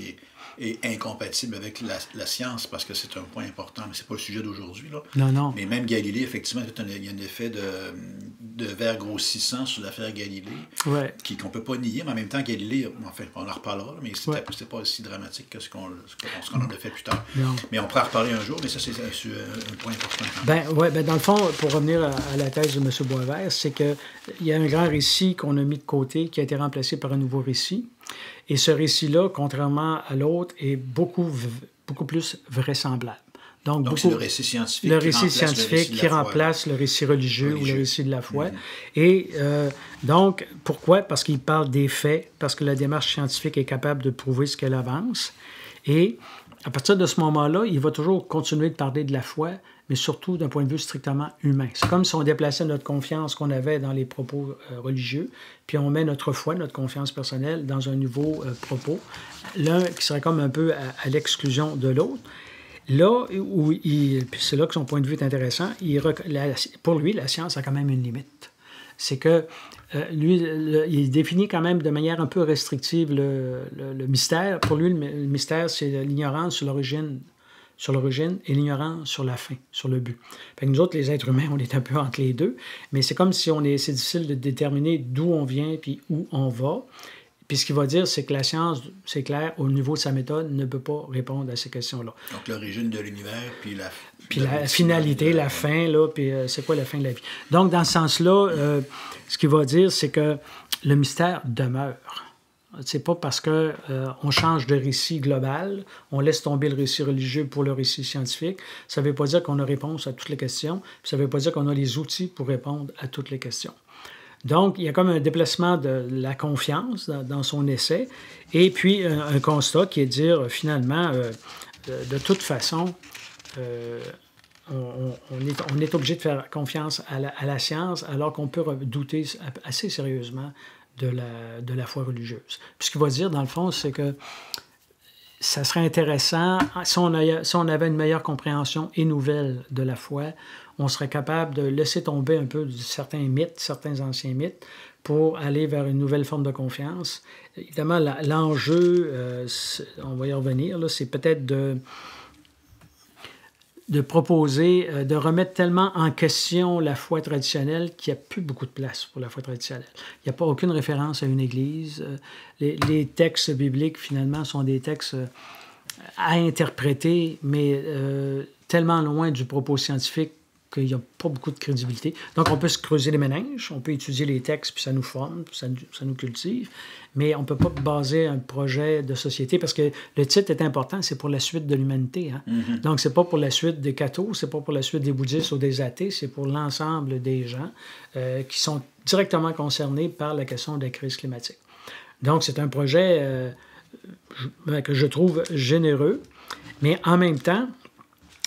est incompatible avec la science, parce que c'est un point important, mais c'est pas le sujet d'aujourd'hui. Là. Non. Mais même Galilée, effectivement, il y a un effet de verre grossissant sur l'affaire Galilée, ouais. Qu'on ne peut pas nier, mais en même temps, Galilée, enfin, on en reparlera, mais c'était pas aussi dramatique que ce qu'on en a fait plus tard. Non. Mais on pourra en reparler un jour, mais ça, c'est un point important. Ben, dans le fond, pour revenir à la thèse de M. Boisvert, c'est qu'il y a un grand récit qu'on a mis de côté, qui a été remplacé par un nouveau récit. Et ce récit-là, contrairement à l'autre, est beaucoup plus vraisemblable. Donc c'est le récit scientifique, qui remplace le récit religieux ou le récit de la foi. Et donc, pourquoi? Parce qu'il parle des faits, parce que la démarche scientifique est capable de prouver ce qu'elle avance. Et à partir de ce moment-là, il va toujours continuer de parler de la foi, mais surtout d'un point de vue strictement humain. C'est comme si on déplaçait notre confiance qu'on avait dans les propos religieux, puis on met notre foi, notre confiance personnelle, dans un nouveau propos, l'un qui serait comme un peu à l'exclusion de l'autre. Là où c'est là que son point de vue est intéressant, pour lui, la science a quand même une limite. C'est que lui, il définit quand même de manière un peu restrictive le mystère. Pour lui, le mystère, c'est l'ignorance sur l'origine et l'ignorance sur la fin, sur le but. Fait que nous autres, les êtres humains, on est un peu entre les deux, mais c'est comme si c'est difficile de déterminer d'où on vient puis où on va. Puis ce qu'il va dire, c'est que la science, c'est clair, au niveau de sa méthode, ne peut pas répondre à ces questions-là. Donc l'origine de l'univers, puis la finalité, la fin, là, puis c'est quoi la fin de la vie. Donc, dans ce sens-là, ce qu'il va dire, c'est que le mystère demeure. C'est pas parce que on change de récit global, on laisse tomber le récit religieux pour le récit scientifique. Ça ne veut pas dire qu'on a réponse à toutes les questions, puis ça ne veut pas dire qu'on a les outils pour répondre à toutes les questions. Donc, il y a comme un déplacement de la confiance dans son essai, et puis un constat qui est de dire, finalement, de toute façon, on est obligé de faire confiance à la science, alors qu'on peut douter assez sérieusement de la foi religieuse. Puis ce qu'il va dire, dans le fond, c'est que ça serait intéressant, si on avait une meilleure compréhension et nouvelle de la foi, on serait capable de laisser tomber un peu certains mythes, certains anciens mythes, pour aller vers une nouvelle forme de confiance. Évidemment, l'enjeu, on va y revenir, là, c'est peut-être de proposer, de remettre tellement en question la foi traditionnelle qu'il n'y a plus beaucoup de place pour la foi traditionnelle. Il n'y a pas aucune référence à une église. Les textes bibliques, finalement, sont des textes à interpréter, mais tellement loin du propos scientifique qu'il n'y a pas beaucoup de crédibilité. Donc, on peut se creuser les méninges, on peut étudier les textes, puis ça nous forme, ça nous cultive, mais on ne peut pas baser un projet de société, parce que le titre est important, c'est pour la suite de l'humanité. Hein? Mm-hmm. Donc, c'est pas pour la suite des cathos, c'est pas pour la suite des bouddhistes ou des athées, c'est pour l'ensemble des gens qui sont directement concernés par la question de la crise climatique. Donc, c'est un projet que je trouve généreux, mais en même temps,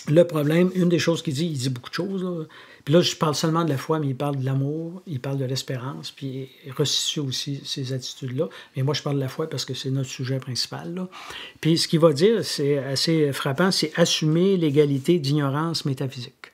le problème, une des choses qu'il dit, il dit beaucoup de choses. Là. Puis là, je parle seulement de la foi, mais il parle de l'amour, il parle de l'espérance, puis il resitue aussi ces attitudes-là. Mais moi, je parle de la foi parce que c'est notre sujet principal. Là. Puis ce qu'il va dire, c'est assez frappant, c'est assumer l'égalité d'ignorance métaphysique.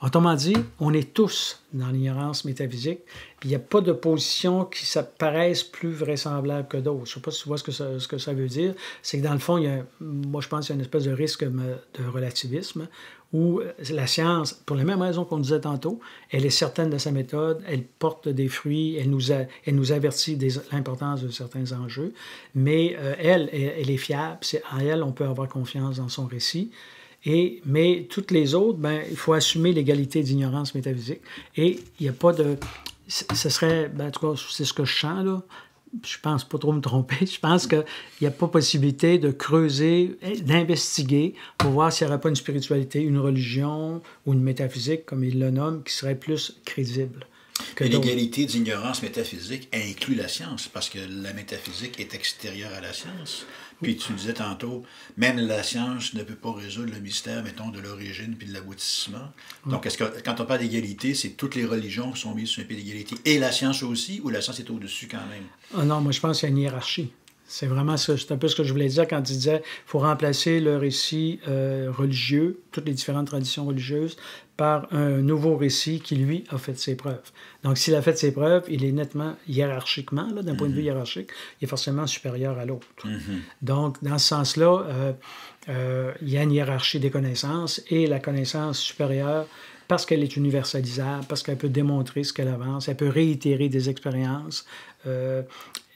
Autrement dit, on est tous dans l'ignorance métaphysique, puis il n'y a pas de position qui paraisse plus vraisemblable que d'autres. Je ne sais pas si tu vois ce que ça veut dire. C'est que dans le fond, moi je pense qu'il y a une espèce de risque de relativisme, où la science, pour les mêmes raisons qu'on disait tantôt, elle est certaine de sa méthode, elle porte des fruits, elle nous avertit de l'importance de certains enjeux, mais elle est fiable, en elle, on peut avoir confiance dans son récit. Mais toutes les autres, il faut assumer l'égalité d'ignorance métaphysique. Et il n'y a pas de... Ce serait... en tout cas, c'est ce que je sens, là. Je pense pas trop me tromper. Je pense qu'il n'y a pas possibilité de creuser, d'investiguer pour voir s'il n'y aurait pas une spiritualité, une religion ou une métaphysique, comme il le nomme, qui serait plus crédible. que Et d'autres. l'égalité d'ignorance métaphysique inclut la science, parce que la métaphysique est extérieure à la science. Puis tu disais tantôt, même la science ne peut pas résoudre le mystère, mettons, de l'origine puis de l'aboutissement. Donc, est-ce que quand on parle d'égalité, c'est toutes les religions qui sont mises sur un pied d'égalité, et la science aussi, ou la science est au-dessus quand même? Ah non, moi je pense qu'il y a une hiérarchie. C'est vraiment ça. C'est un peu ce que je voulais dire quand tu disais qu'il faut remplacer le récit religieux, toutes les différentes traditions religieuses, par un nouveau récit qui, lui, a fait ses preuves. Donc, s'il a fait ses preuves, il est nettement, hiérarchiquement, là, d'un point de vue hiérarchique, il est forcément supérieur à l'autre. Donc, dans ce sens-là, il y a une hiérarchie des connaissances et la connaissance supérieure, parce qu'elle est universalisable, parce qu'elle peut démontrer ce qu'elle avance, elle peut réitérer des expériences.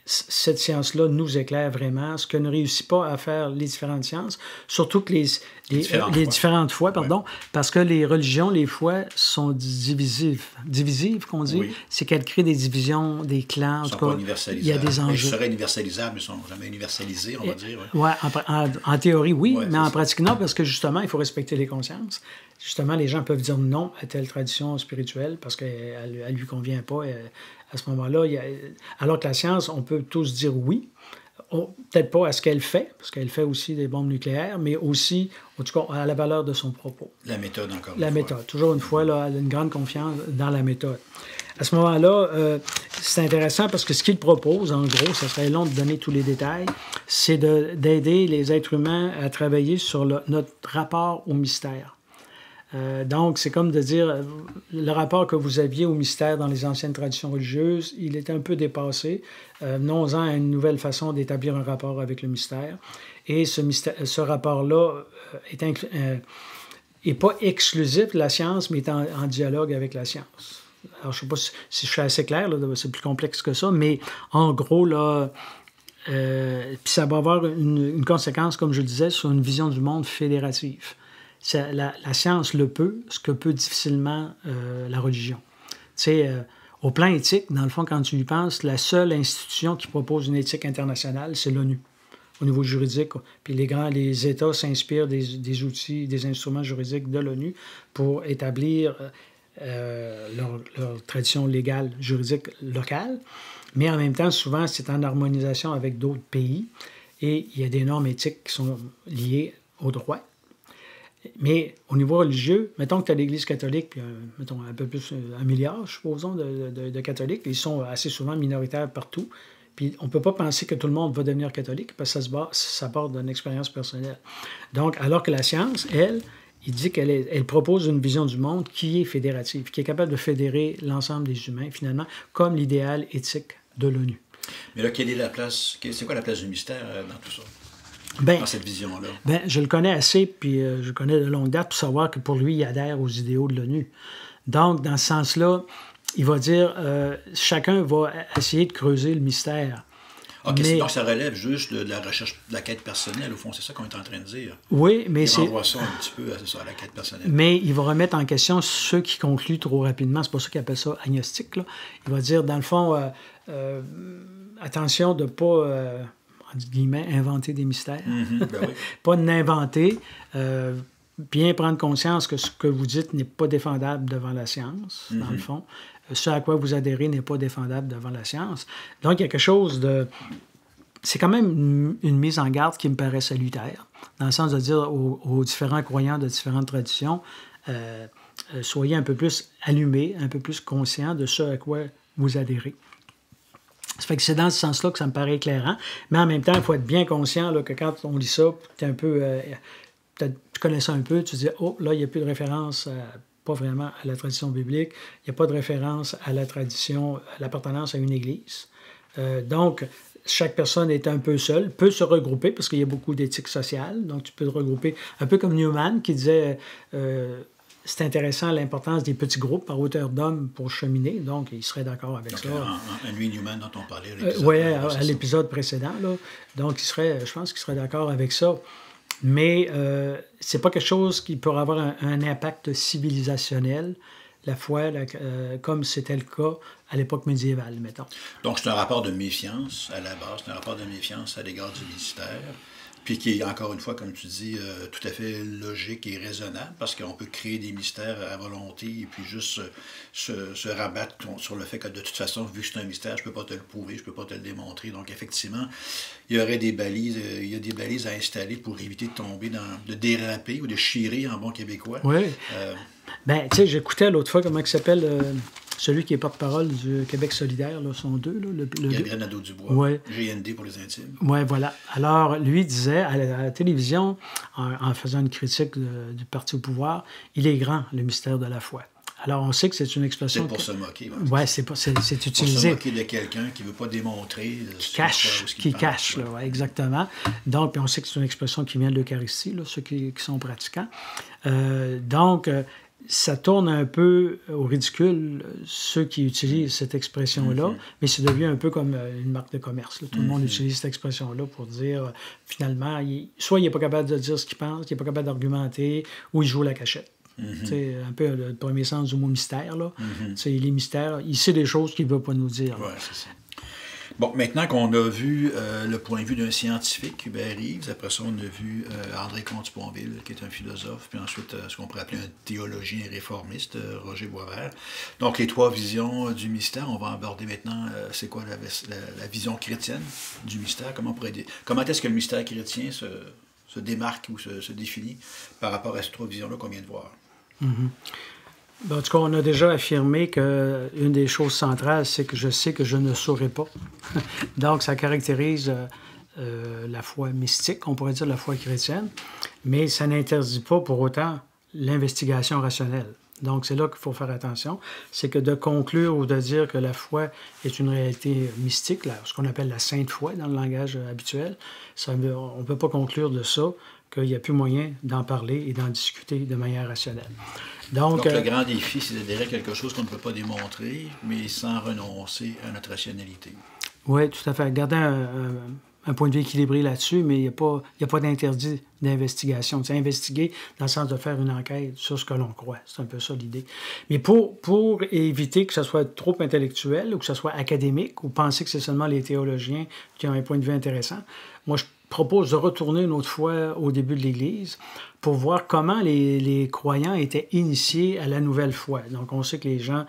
Cette science-là nous éclaire vraiment, ce que ne réussit pas à faire les différentes sciences, surtout que les différentes foi, pardon, parce que les religions, les foi sont divisives. Divisives, qu'on dit, c'est qu'elles créent des divisions, des clans. Ils ne sont pas universalisables. Il y a des enjeux. Ils seraient universalisables, mais ils ne sont jamais universalisés, on va dire. Oui, en théorie, oui, mais en pratique, non, parce que justement, il faut respecter les consciences. Justement, les gens peuvent dire non à telle tradition spirituelle parce qu'elle ne lui convient pas. À ce moment-là, alors que la science, on peut tous dire oui, peut-être pas à ce qu'elle fait, parce qu'elle fait aussi des bombes nucléaires, mais aussi, en tout cas, à la valeur de son propos. La méthode, encore une fois. La méthode. Toujours une fois, là, elle a une grande confiance dans la méthode. À ce moment-là, c'est intéressant parce que ce qu'il propose, en gros, ça serait long de donner tous les détails, c'est d'aider les êtres humains à travailler sur notre rapport au mystère. Donc, c'est comme de dire, le rapport que vous aviez au mystère dans les anciennes traditions religieuses, il est un peu dépassé. Venons-en à une nouvelle façon d'établir un rapport avec le mystère. Et ce rapport-là est pas exclusif de la science, mais est en dialogue avec la science. Alors, je ne sais pas si je suis assez clair, là, c'est plus complexe que ça, mais en gros, là, puis ça va avoir une conséquence, comme je le disais, sur une vision du monde fédérative. La science le peut, ce que peut difficilement la religion. Tu sais, au plan éthique, dans le fond, quand tu y penses, la seule institution qui propose une éthique internationale, c'est l'ONU, au niveau juridique. Puis les États s'inspirent des outils, des instruments juridiques de l'ONU pour établir leur tradition légale, juridique locale. Mais en même temps, souvent, c'est en harmonisation avec d'autres pays et il y a des normes éthiques qui sont liées au droit. Mais au niveau religieux, mettons que tu as l'Église catholique, puis mettons un peu plus, 1 milliard, supposons, de catholiques, ils sont assez souvent minoritaires partout. Puis on ne peut pas penser que tout le monde va devenir catholique parce que ça part d'une expérience personnelle. Donc, alors que la science, elle, il dit qu'elle propose une vision du monde qui est fédérative, qui est capable de fédérer l'ensemble des humains, finalement, comme l'idéal éthique de l'ONU. Mais là, quelle est la place, c'est quoi la place du mystère dans tout ça? Dans cette vision-là? Je le connais assez, puis je le connais de longue date pour savoir que pour lui, il adhère aux idéaux de l'ONU. Donc, dans ce sens-là, il va dire, chacun va essayer de creuser le mystère. OK, donc ça relève juste de la recherche, de la quête personnelle, au fond, c'est ça qu'on est en train de dire. Oui, mais on voit ça un petit peu à la quête personnelle. Mais il va remettre en question ceux qui concluent trop rapidement. C'est pour ça qu'il appelle ça agnostique, là. Il va dire, dans le fond, attention de ne pas... entre guillemets, inventer des mystères. Ben oui. Pas d'inventer. Bien prendre conscience que ce que vous dites n'est pas défendable devant la science, dans le fond. Ce à quoi vous adhérez n'est pas défendable devant la science. Donc, il y a quelque chose de... C'est quand même une mise en garde qui me paraît salutaire, dans le sens de dire aux différents croyants de différentes traditions, soyez un peu plus allumés, un peu plus conscients de ce à quoi vous adhérez. Ça fait que c'est dans ce sens-là que ça me paraît éclairant. Mais en même temps, il faut être bien conscient là, que quand on lit ça, tu es un peu... peut-être tu connais ça un peu, tu te dis, oh, là, il n'y a plus de référence, pas vraiment à la tradition biblique, il n'y a pas de référence à la tradition, à l'appartenance à une église. Donc, chaque personne est un peu seule, peut se regrouper, parce qu'il y a beaucoup d'éthique sociale, donc tu peux te regrouper, un peu comme Newman qui disait... c'est intéressant l'importance des petits groupes par hauteur d'hommes pour cheminer, donc il serait d'accord avec ça. Henry Newman dont on parlait oui, à l'épisode précédent. Là. Donc, je pense qu'il serait d'accord avec ça. Mais c'est pas quelque chose qui pourrait avoir un impact civilisationnel, la foi, comme c'était le cas à l'époque médiévale, mettons. Donc, c'est un rapport de méfiance à la base, c'est un rapport de méfiance à l'égard du mystère. Puis qui est, encore une fois, comme tu dis, tout à fait logique et raisonnable, parce qu'on peut créer des mystères à volonté et puis juste se rabattre sur le fait que de toute façon, vu que c'est un mystère, je ne peux pas te le prouver, je ne peux pas te le démontrer. Donc effectivement, il y aurait des balises, il y a des balises à installer pour éviter de tomber de déraper ou de chirer en bon québécois. Oui. Ben, tu sais, j'écoutais l'autre fois, comment il s'appelle, celui qui est porte-parole du Québec solidaire, là, sont deux. Là, Gabriel Nadeau-Dubois, ouais. GND pour les intimes. Oui, voilà. Alors, lui disait à la télévision, en faisant une critique du parti au pouvoir, il est grand, le mystère de la foi. Alors, on sait que c'est une expression... C'est pour se moquer. Oui, c'est utilisé. Pour se moquer de quelqu'un qui ne veut pas démontrer... Qui cache, là, ouais, exactement. Donc, puis on sait que c'est une expression qui vient de l'Eucharistie, là, ceux qui sont pratiquants. Donc, ça tourne un peu au ridicule, ceux qui utilisent cette expression-là, mais c'est devenu un peu comme une marque de commerce. Là. Tout le monde utilise cette expression-là pour dire, finalement, soit il n'est pas capable de dire ce qu'il pense, il n'est pas capable d'argumenter, ou il joue la cachette. C'est un peu le premier sens du mot mystère. Là. Les mystères, il sait des choses qu'il ne veut pas nous dire. Oui, c'est ça. Bon, maintenant qu'on a vu le point de vue d'un scientifique, Hubert Reeves, après ça, on a vu André Comte-Sponville, qui est un philosophe, puis ensuite ce qu'on pourrait appeler un théologien réformiste, Roger Boisvert. Donc, les trois visions du mystère, on va aborder maintenant, c'est quoi la vision chrétienne du mystère, comment est-ce que le mystère chrétien se démarque ou se définit par rapport à ces trois visions-là qu'on vient de voir. En tout cas, on a déjà affirmé qu'une des choses centrales, c'est que je sais que je ne saurais pas. Donc, ça caractérise la foi mystique, on pourrait dire la foi chrétienne, mais ça n'interdit pas pour autant l'investigation rationnelle. Donc, c'est là qu'il faut faire attention. C'est que de conclure ou de dire que la foi est une réalité mystique, ce qu'on appelle la sainte foi dans le langage habituel, on ne peut pas conclure de ça qu'il n'y a plus moyen d'en parler et d'en discuter de manière rationnelle. Donc le grand défi, c'est d'adhérer à quelque chose qu'on ne peut pas démontrer, mais sans renoncer à notre rationalité. Oui, tout à fait. Garder un point de vue équilibré là-dessus, mais il n'y a pas d'interdit d'investigation. C'est investiguer dans le sens de faire une enquête sur ce que l'on croit. C'est un peu ça l'idée. Mais pour éviter que ce soit trop intellectuel ou que ce soit académique ou penser que c'est seulement les théologiens qui ont un point de vue intéressant, moi, je propose de retourner une autre fois au début de l'Église pour voir comment les croyants étaient initiés à la nouvelle foi. Donc, on sait que les gens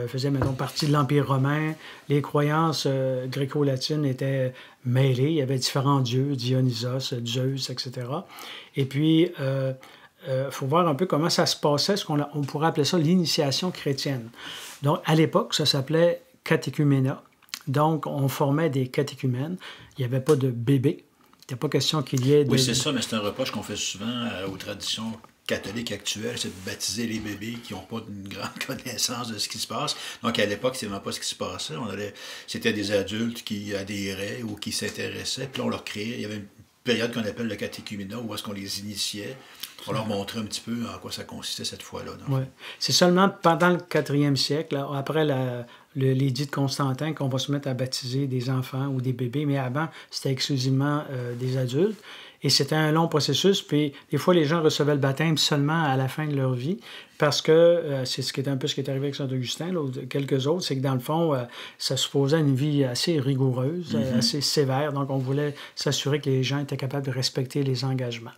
faisaient, mettons, partie de l'Empire romain. Les croyances gréco-latines étaient mêlées. Il y avait différents dieux, Dionysos, Zeus, etc. Et puis, faut voir un peu comment ça se passait, on pourrait appeler ça l'initiation chrétienne. Donc, à l'époque, ça s'appelait catéchuménat. Donc, on formait des catéchumènes. Il n'y avait pas de bébés. Il n'y a pas question qu'il y ait... Oui, c'est ça, mais c'est un reproche qu'on fait souvent aux traditions catholiques actuelles, c'est de baptiser les bébés qui n'ont pas une grande connaissance de ce qui se passe. Donc, à l'époque, c'est vraiment pas ce qui se passait. C'était des adultes qui adhéraient ou qui s'intéressaient, puis on leur créait... Il y avait une période qu'on appelle le catéchuménat, où est-ce qu'on les initiait. On leur montrait un petit peu en quoi ça consistait cette fois-là. Oui. C'est seulement pendant le 4e siècle, là, après l'édit de Constantin, qu'on va se mettre à baptiser des enfants ou des bébés, mais avant, c'était exclusivement des adultes. Et c'était un long processus, puis des fois, les gens recevaient le baptême seulement à la fin de leur vie, parce que c'est ce qui est arrivé avec Saint-Augustin, là, ou quelques autres, c'est que dans le fond, ça supposait une vie assez rigoureuse, assez sévère, donc on voulait s'assurer que les gens étaient capables de respecter les engagements.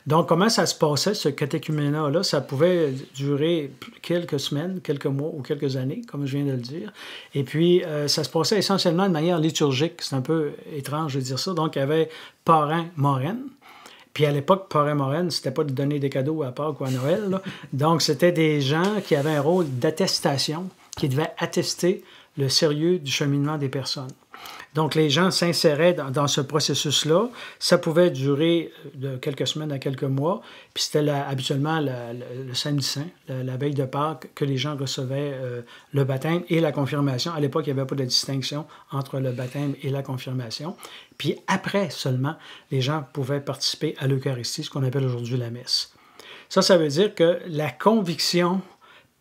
Donc, comment ça se passait, ce catéchuménat-là? Ça pouvait durer quelques semaines, quelques mois ou quelques années, comme je viens de le dire. Et puis, ça se passait essentiellement de manière liturgique. C'est un peu étrange de dire ça. Donc, il y avait parrain, marraine. Puis à l'époque, parrain, marraine, c'était pas de donner des cadeaux à Pâques ou à Noël, là. Donc, c'était des gens qui avaient un rôle d'attestation, qui devaient attester le sérieux du cheminement des personnes. Donc, les gens s'inséraient dans ce processus-là. Ça pouvait durer de quelques semaines à quelques mois. Puis c'était habituellement le samedi saint, la veille de Pâques, que les gens recevaient le baptême et la confirmation. À l'époque, il n'y avait pas de distinction entre le baptême et la confirmation. Puis après seulement, les gens pouvaient participer à l'Eucharistie, ce qu'on appelle aujourd'hui la messe. Ça veut dire que la conviction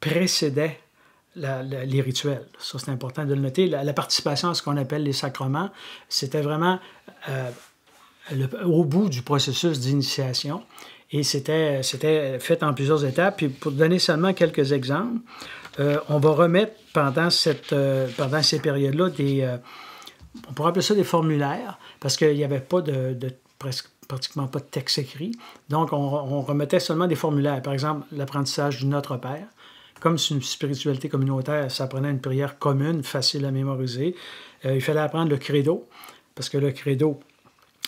précédait les rituels. Ça, c'est important de le noter. La participation à ce qu'on appelle les sacrements, c'était vraiment au bout du processus d'initiation. Et c'était fait en plusieurs étapes. Puis pour donner seulement quelques exemples, on va remettre pendant ces périodes-là on pourrait appeler ça des formulaires, parce qu'il n'y avait pas presque pratiquement pas de texte écrit. Donc, on remettait seulement des formulaires. Par exemple, l'apprentissage du Notre Père. Comme c'est une spiritualité communautaire, ça prenait une prière commune, facile à mémoriser. Il fallait apprendre le credo, parce que le credo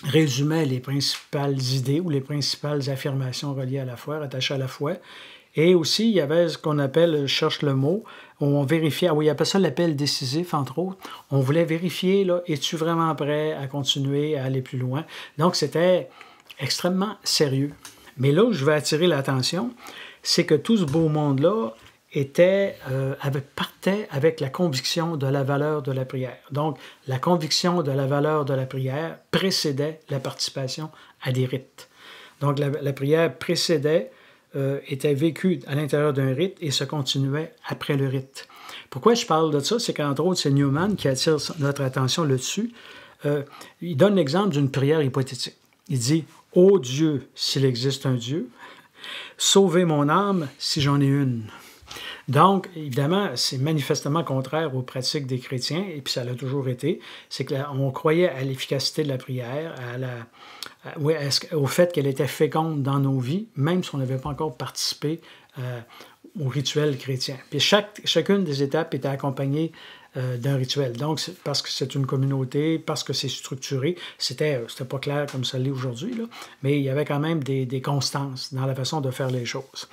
résumait les principales idées ou les principales affirmations reliées à la foi, rattachées à la foi. Et aussi, il y avait ce qu'on appelle, je cherche le mot, où on vérifiait, il appelait ça l'appel décisif, entre autres. On voulait vérifier, là, es-tu vraiment prêt à continuer, à aller plus loin? Donc, c'était extrêmement sérieux. Mais là où je veux attirer l'attention, c'est que tout ce beau monde-là partait avec la conviction de la valeur de la prière. Donc, la conviction de la valeur de la prière précédait la participation à des rites. Donc, la prière était vécue à l'intérieur d'un rite et se continuait après le rite. Pourquoi je parle de ça? C'est qu'entre autres, c'est Newman qui attire notre attention là-dessus. Il donne l'exemple d'une prière hypothétique. Il dit « Ô Dieu, s'il existe un Dieu, sauvez mon âme si j'en ai une. » Donc, évidemment, c'est manifestement contraire aux pratiques des chrétiens, et puis ça l'a toujours été. C'est qu'on croyait à l'efficacité de la prière, au fait qu'elle était féconde dans nos vies, même si on n'avait pas encore participé au rituel chrétien. Puis chacune des étapes était accompagnée d'un rituel. Donc, parce que c'est une communauté, parce que c'est structuré, c'était pas clair comme ça l'est aujourd'hui, là, mais il y avait quand même des constances dans la façon de faire les choses.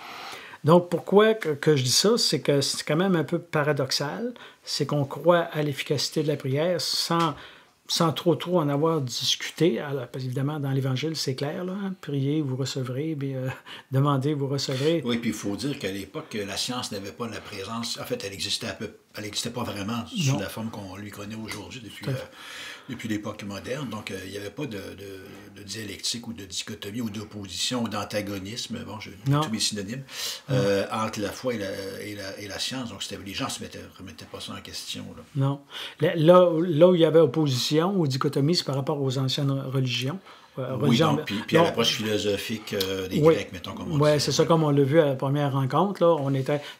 Donc, pourquoi que je dis ça? C'est que c'est quand même un peu paradoxal. C'est qu'on croit à l'efficacité de la prière sans trop en avoir discuté. Alors, parce qu'évidemment, dans l'Évangile, c'est clair, là, hein? Priez, vous recevrez, puis demandez, vous recevrez. Oui, puis il faut dire qu'à l'époque, la science n'avait pas la présence. En fait, elle n'existait pas vraiment sous la forme qu'on lui connaît aujourd'hui depuis l'époque moderne. Donc, il n'y avait pas de dialectique ou de dichotomie ou d'opposition ou d'antagonisme, bon, tous mes synonymes, entre la foi et la science. Donc, les gens ne remettaient pas ça en question. Là. Non. Là où il y avait opposition ou dichotomie, c'est par rapport aux anciennes religions. Oui, puis à l'approche philosophique des Grecs, mettons, comme on dit. Oui, c'est ça, comme on l'a vu à la première rencontre. Là,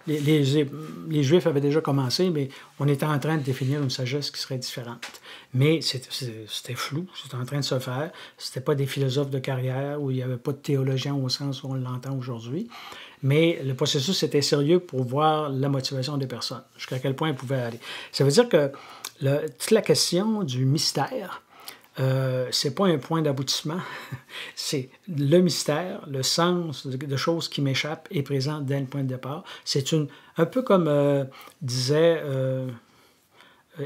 les Juifs avaient déjà commencé, mais on était en train de définir une sagesse qui serait différente. Mais c'était flou, c'était en train de se faire. C'était pas des philosophes de carrière où il n'y avait pas de théologiens au sens où on l'entend aujourd'hui. Mais le processus était sérieux pour voir la motivation des personnes, jusqu'à quel point ils pouvaient aller. Ça veut dire que toute la question du mystère, c'est pas un point d'aboutissement, c'est le mystère, le sens de choses qui m'échappent est présent dès le point de départ. C'est un peu comme disait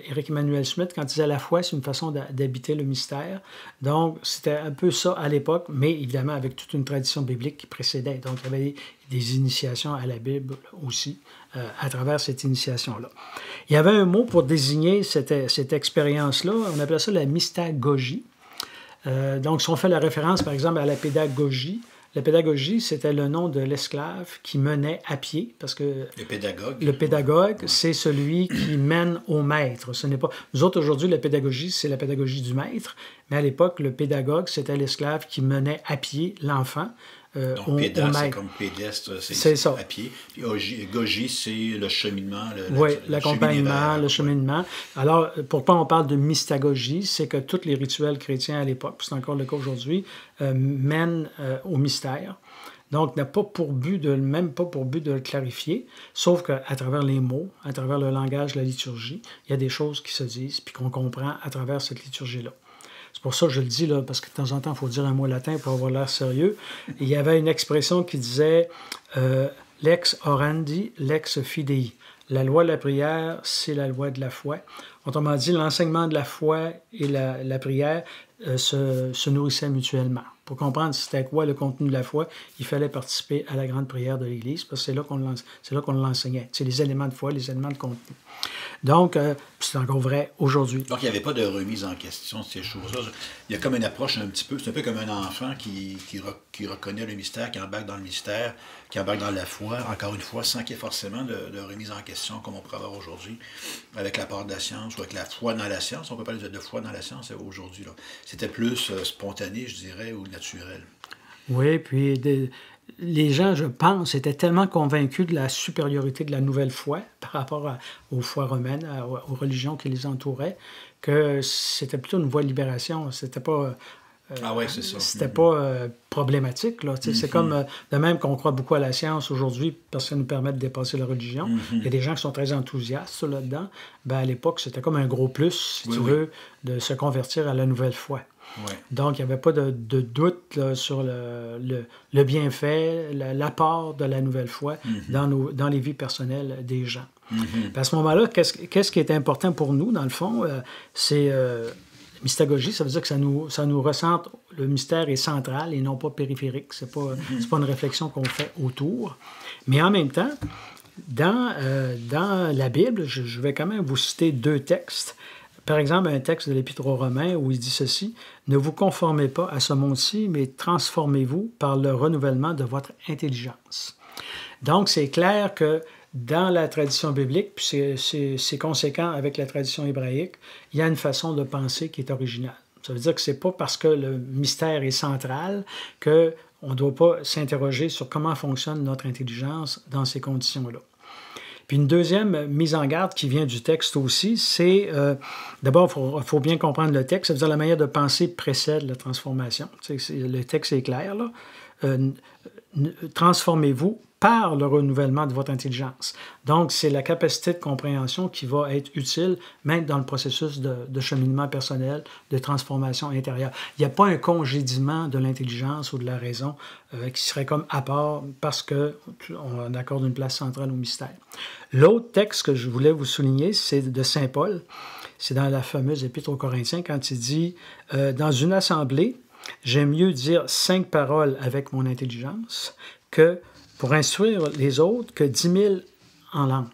Éric Emmanuel Smith quand il disait la foi, c'est une façon d'habiter le mystère. Donc, c'était un peu ça à l'époque, mais évidemment avec toute une tradition biblique qui précédait. Donc, il y avait des initiations à la Bible aussi, à travers cette initiation-là. Il y avait un mot pour désigner cette expérience-là, on appelait ça la mystagogie. Donc, si on fait la référence, par exemple, à la pédagogie, c'était le nom de l'esclave qui menait à pied, parce que le pédagogue, c'est celui qui mène au maître. Ce n'est pas... Nous autres, aujourd'hui, la pédagogie, c'est la pédagogie du maître, mais à l'époque, le pédagogue, c'était l'esclave qui menait à pied l'enfant. Donc, pédestre, c'est comme pédestre, c'est ça. À pied. Puis gogie, c'est le cheminement. L'accompagnement, le cheminement. Alors, pourquoi on parle de mystagogie? C'est que tous les rituels chrétiens à l'époque, c'est encore le cas aujourd'hui, mènent au mystère. Donc, n'a pas pour but même pas pour but de le clarifier, sauf qu'à travers les mots, à travers le langage, la liturgie, il y a des choses qui se disent puis qu'on comprend à travers cette liturgie-là. C'est pour ça que je le dis, là, parce que de temps en temps, il faut dire un mot latin pour avoir l'air sérieux. Il y avait une expression qui disait lex orandi, lex fidei. La loi de la prière, c'est la loi de la foi. Autrement dit, l'enseignement de la foi et la prière se nourrissaient mutuellement. Pour comprendre c'était quoi le contenu de la foi, il fallait participer à la grande prière de l'Église, parce que c'est là qu'on l'enseignait. C'est les éléments de foi, les éléments de contenu. Donc, c'est encore vrai aujourd'hui. Donc, il n'y avait pas de remise en question de ces choses-là. Il y a comme une approche un petit peu, c'est un peu comme un enfant qui reconnaît le mystère, qui embarque dans le mystère, qui embarque dans la foi, encore une fois, sans qu'il y ait forcément de remise en question comme on pourrait avoir aujourd'hui, avec la part de la science ou avec la foi dans la science. On peut parler de foi dans la science aujourd'hui. C'était plus spontané, je dirais, ou naturel. Oui, puis les gens, je pense, étaient tellement convaincus de la supériorité de la nouvelle foi par rapport aux foi romaines, aux religions qui les entouraient, que c'était plutôt une voie de libération. C'était pas Ah oui, c'est ça. C'était pas problématique. Là. C'est comme, de même qu'on croit beaucoup à la science aujourd'hui parce que ça nous permet de dépasser la religion. Il y a des gens qui sont très enthousiastes là-dedans. Ben, à l'époque, c'était comme un gros plus, si tu veux, de se convertir à la nouvelle foi. Ouais. Donc, il n'y avait pas de doute là, sur le bienfait, l'apport de la nouvelle foi dans les vies personnelles des gens. À ce moment-là, qu'est-ce qui est important pour nous, dans le fond, c'est... mystagogie, ça veut dire que ça nous recentre, le mystère est central et non pas périphérique. C'est pas une réflexion qu'on fait autour. Mais en même temps, dans la Bible, je vais quand même vous citer 2 textes. Par exemple, un texte de l'Épître aux Romains où il dit ceci: « Ne vous conformez pas à ce monde-ci, mais transformez-vous par le renouvellement de votre intelligence. » Donc, c'est clair que dans la tradition biblique, puis c'est conséquent avec la tradition hébraïque, il y a une façon de penser qui est originale. Ça veut dire que c'est pas parce que le mystère est central qu'on ne doit pas s'interroger sur comment fonctionne notre intelligence dans ces conditions-là. Puis une deuxième mise en garde qui vient du texte aussi, c'est, d'abord, il faut bien comprendre le texte, ça veut dire la manière de penser précède la transformation. Le texte est clair, là. Transformez-vous par le renouvellement de votre intelligence. Donc, c'est la capacité de compréhension qui va être utile, même dans le processus de cheminement personnel, de transformation intérieure. Il n'y a pas un congédiement de l'intelligence ou de la raison qui serait comme à part parce qu'on accorde une place centrale au mystère. L'autre texte que je voulais vous souligner, c'est de Saint Paul. C'est dans la fameuse Épître aux Corinthiens, quand il dit « Dans une assemblée, j'aime mieux dire 5 paroles avec mon intelligence que pour instruire les autres que 10 000 en langue. »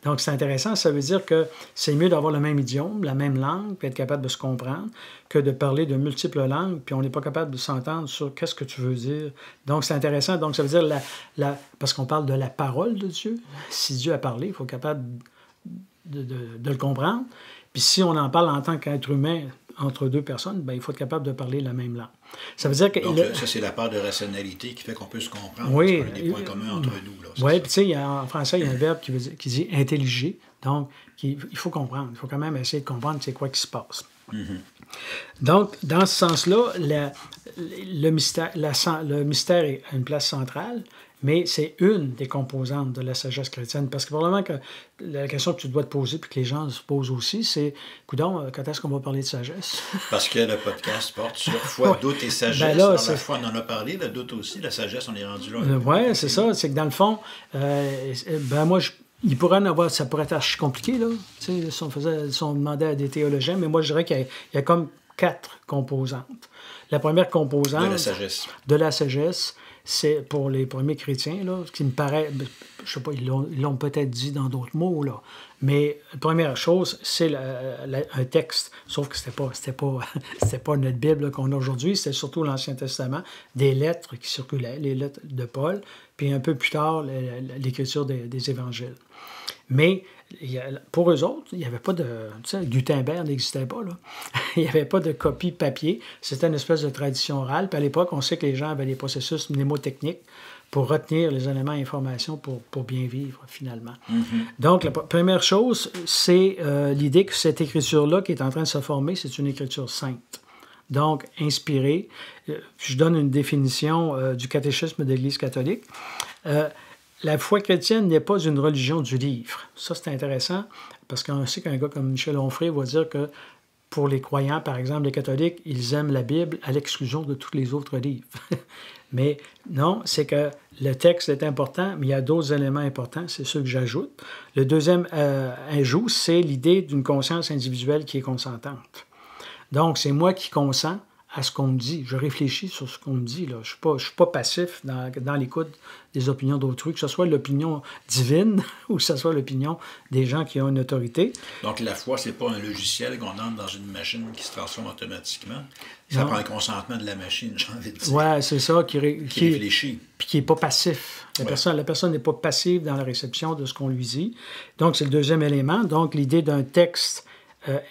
Donc, c'est intéressant. Ça veut dire que c'est mieux d'avoir le même idiome, la même langue, puis être capable de se comprendre, que de parler de multiples langues, puis on n'est pas capable de s'entendre sur qu'est-ce que tu veux dire. Donc, c'est intéressant. Donc, ça veut dire, parce qu'on parle de la parole de Dieu. Si Dieu a parlé, il faut être capable de le comprendre. Puis si on en parle en tant qu'être humain entre 2 personnes, bien, il faut être capable de parler la même langue. Ça veut dire que... Donc, ça, c'est la part de rationalité qui fait qu'on peut se comprendre. Oui. Parce qu'il y a des points communs entre nous. Oui, puis tu sais, en français, il y a un verbe qui dit « intelliger ». Donc, il faut comprendre. Il faut quand même essayer de comprendre c'est quoi qui se passe. Donc, dans ce sens-là, le mystère a une place centrale, mais c'est une des composantes de la sagesse chrétienne. Parce que probablement que la question que tu dois te poser, puis que les gens se posent aussi, c'est « Coudon, quand est-ce qu'on va parler de sagesse? » Parce que le podcast porte sur foi, doute et sagesse. Ben là, dans la foi, on en a parlé, le doute aussi, la sagesse, on est rendu là. Oui, c'est ça. C'est que dans le fond, moi, il pourrait en avoir, ça pourrait être archi compliqué, là, si on demandait à des théologiens, mais moi, je dirais qu'il y a comme 4 composantes. La première composante... De la sagesse, c'est pour les premiers chrétiens, là, ce qui me paraît, je sais pas, ils l'ont peut-être dit dans d'autres mots, là, mais la première chose, c'est un texte, sauf que c'était pas notre Bible qu'on a aujourd'hui, c'était surtout l'Ancien Testament, des lettres qui circulaient, les lettres de Paul, puis un peu plus tard, l'écriture des évangiles. Mais pour eux autres, il n'y avait pas de... Tu sais, Gutenberg n'existait pas, là. Il n'y avait pas de copie papier. C'était une espèce de tradition orale. Puis à l'époque, on sait que les gens avaient des processus mnémotechniques pour retenir les éléments d'information pour bien vivre, finalement. Donc, la première chose, c'est l'idée que cette écriture-là qui est en train de se former, c'est une écriture sainte. Donc, inspirée. Je donne une définition du catéchisme de l'Église catholique. La foi chrétienne n'est pas une religion du livre. Ça, c'est intéressant, parce qu'on sait qu'un gars comme Michel Onfray va dire que pour les croyants, par exemple, les catholiques, ils aiment la Bible à l'exclusion de tous les autres livres. Mais non, c'est que le texte est important, mais il y a d'autres éléments importants, c'est ceux que j'ajoute. Le deuxième ajout, c'est l'idée d'une conscience individuelle qui est consentante. Donc, c'est moi qui consens à ce qu'on me dit. Je réfléchis sur ce qu'on me dit. Là. Je ne suis pas passif dans l'écoute des opinions d'autrui, que ce soit l'opinion divine ou que ce soit l'opinion des gens qui ont une autorité. Donc, la foi, ce n'est pas un logiciel qu'on entre dans une machine qui se transforme automatiquement. Ça prend un consentement de la machine, j'ai envie de dire. Oui, c'est ça, qui réfléchit. Puis qui n'est pas passif. La personne n'est pas passive dans la réception de ce qu'on lui dit. Donc, c'est le deuxième élément. Donc, l'idée d'un texte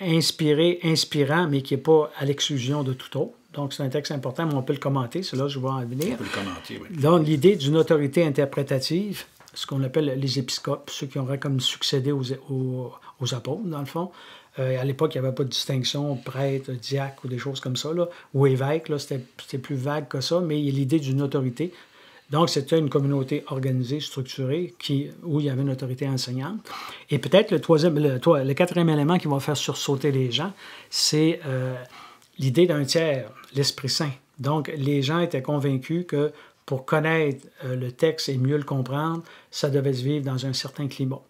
inspirant, mais qui n'est pas à l'exclusion de tout autre. Donc, c'est un texte important, mais on peut le commenter. C'est là que je vais en venir. On peut le commenter, oui. Donc, l'idée d'une autorité interprétative ce qu'on appelle les épiscopes, ceux qui auraient comme succédé aux apôtres, dans le fond. À l'époque, il n'y avait pas de distinction prêtre, diacre ou des choses comme ça, là, ou évêque, là, c'était plus vague que ça, mais il y a l'idée d'une autorité. Donc, c'était une communauté organisée, structurée, où il y avait une autorité enseignante. Et peut-être le quatrième élément qui va faire sursauter les gens, c'est l'idée d'un tiers, l'Esprit Saint. Donc, les gens étaient convaincus que pour connaître le texte et mieux le comprendre, ça devait se vivre dans un certain climat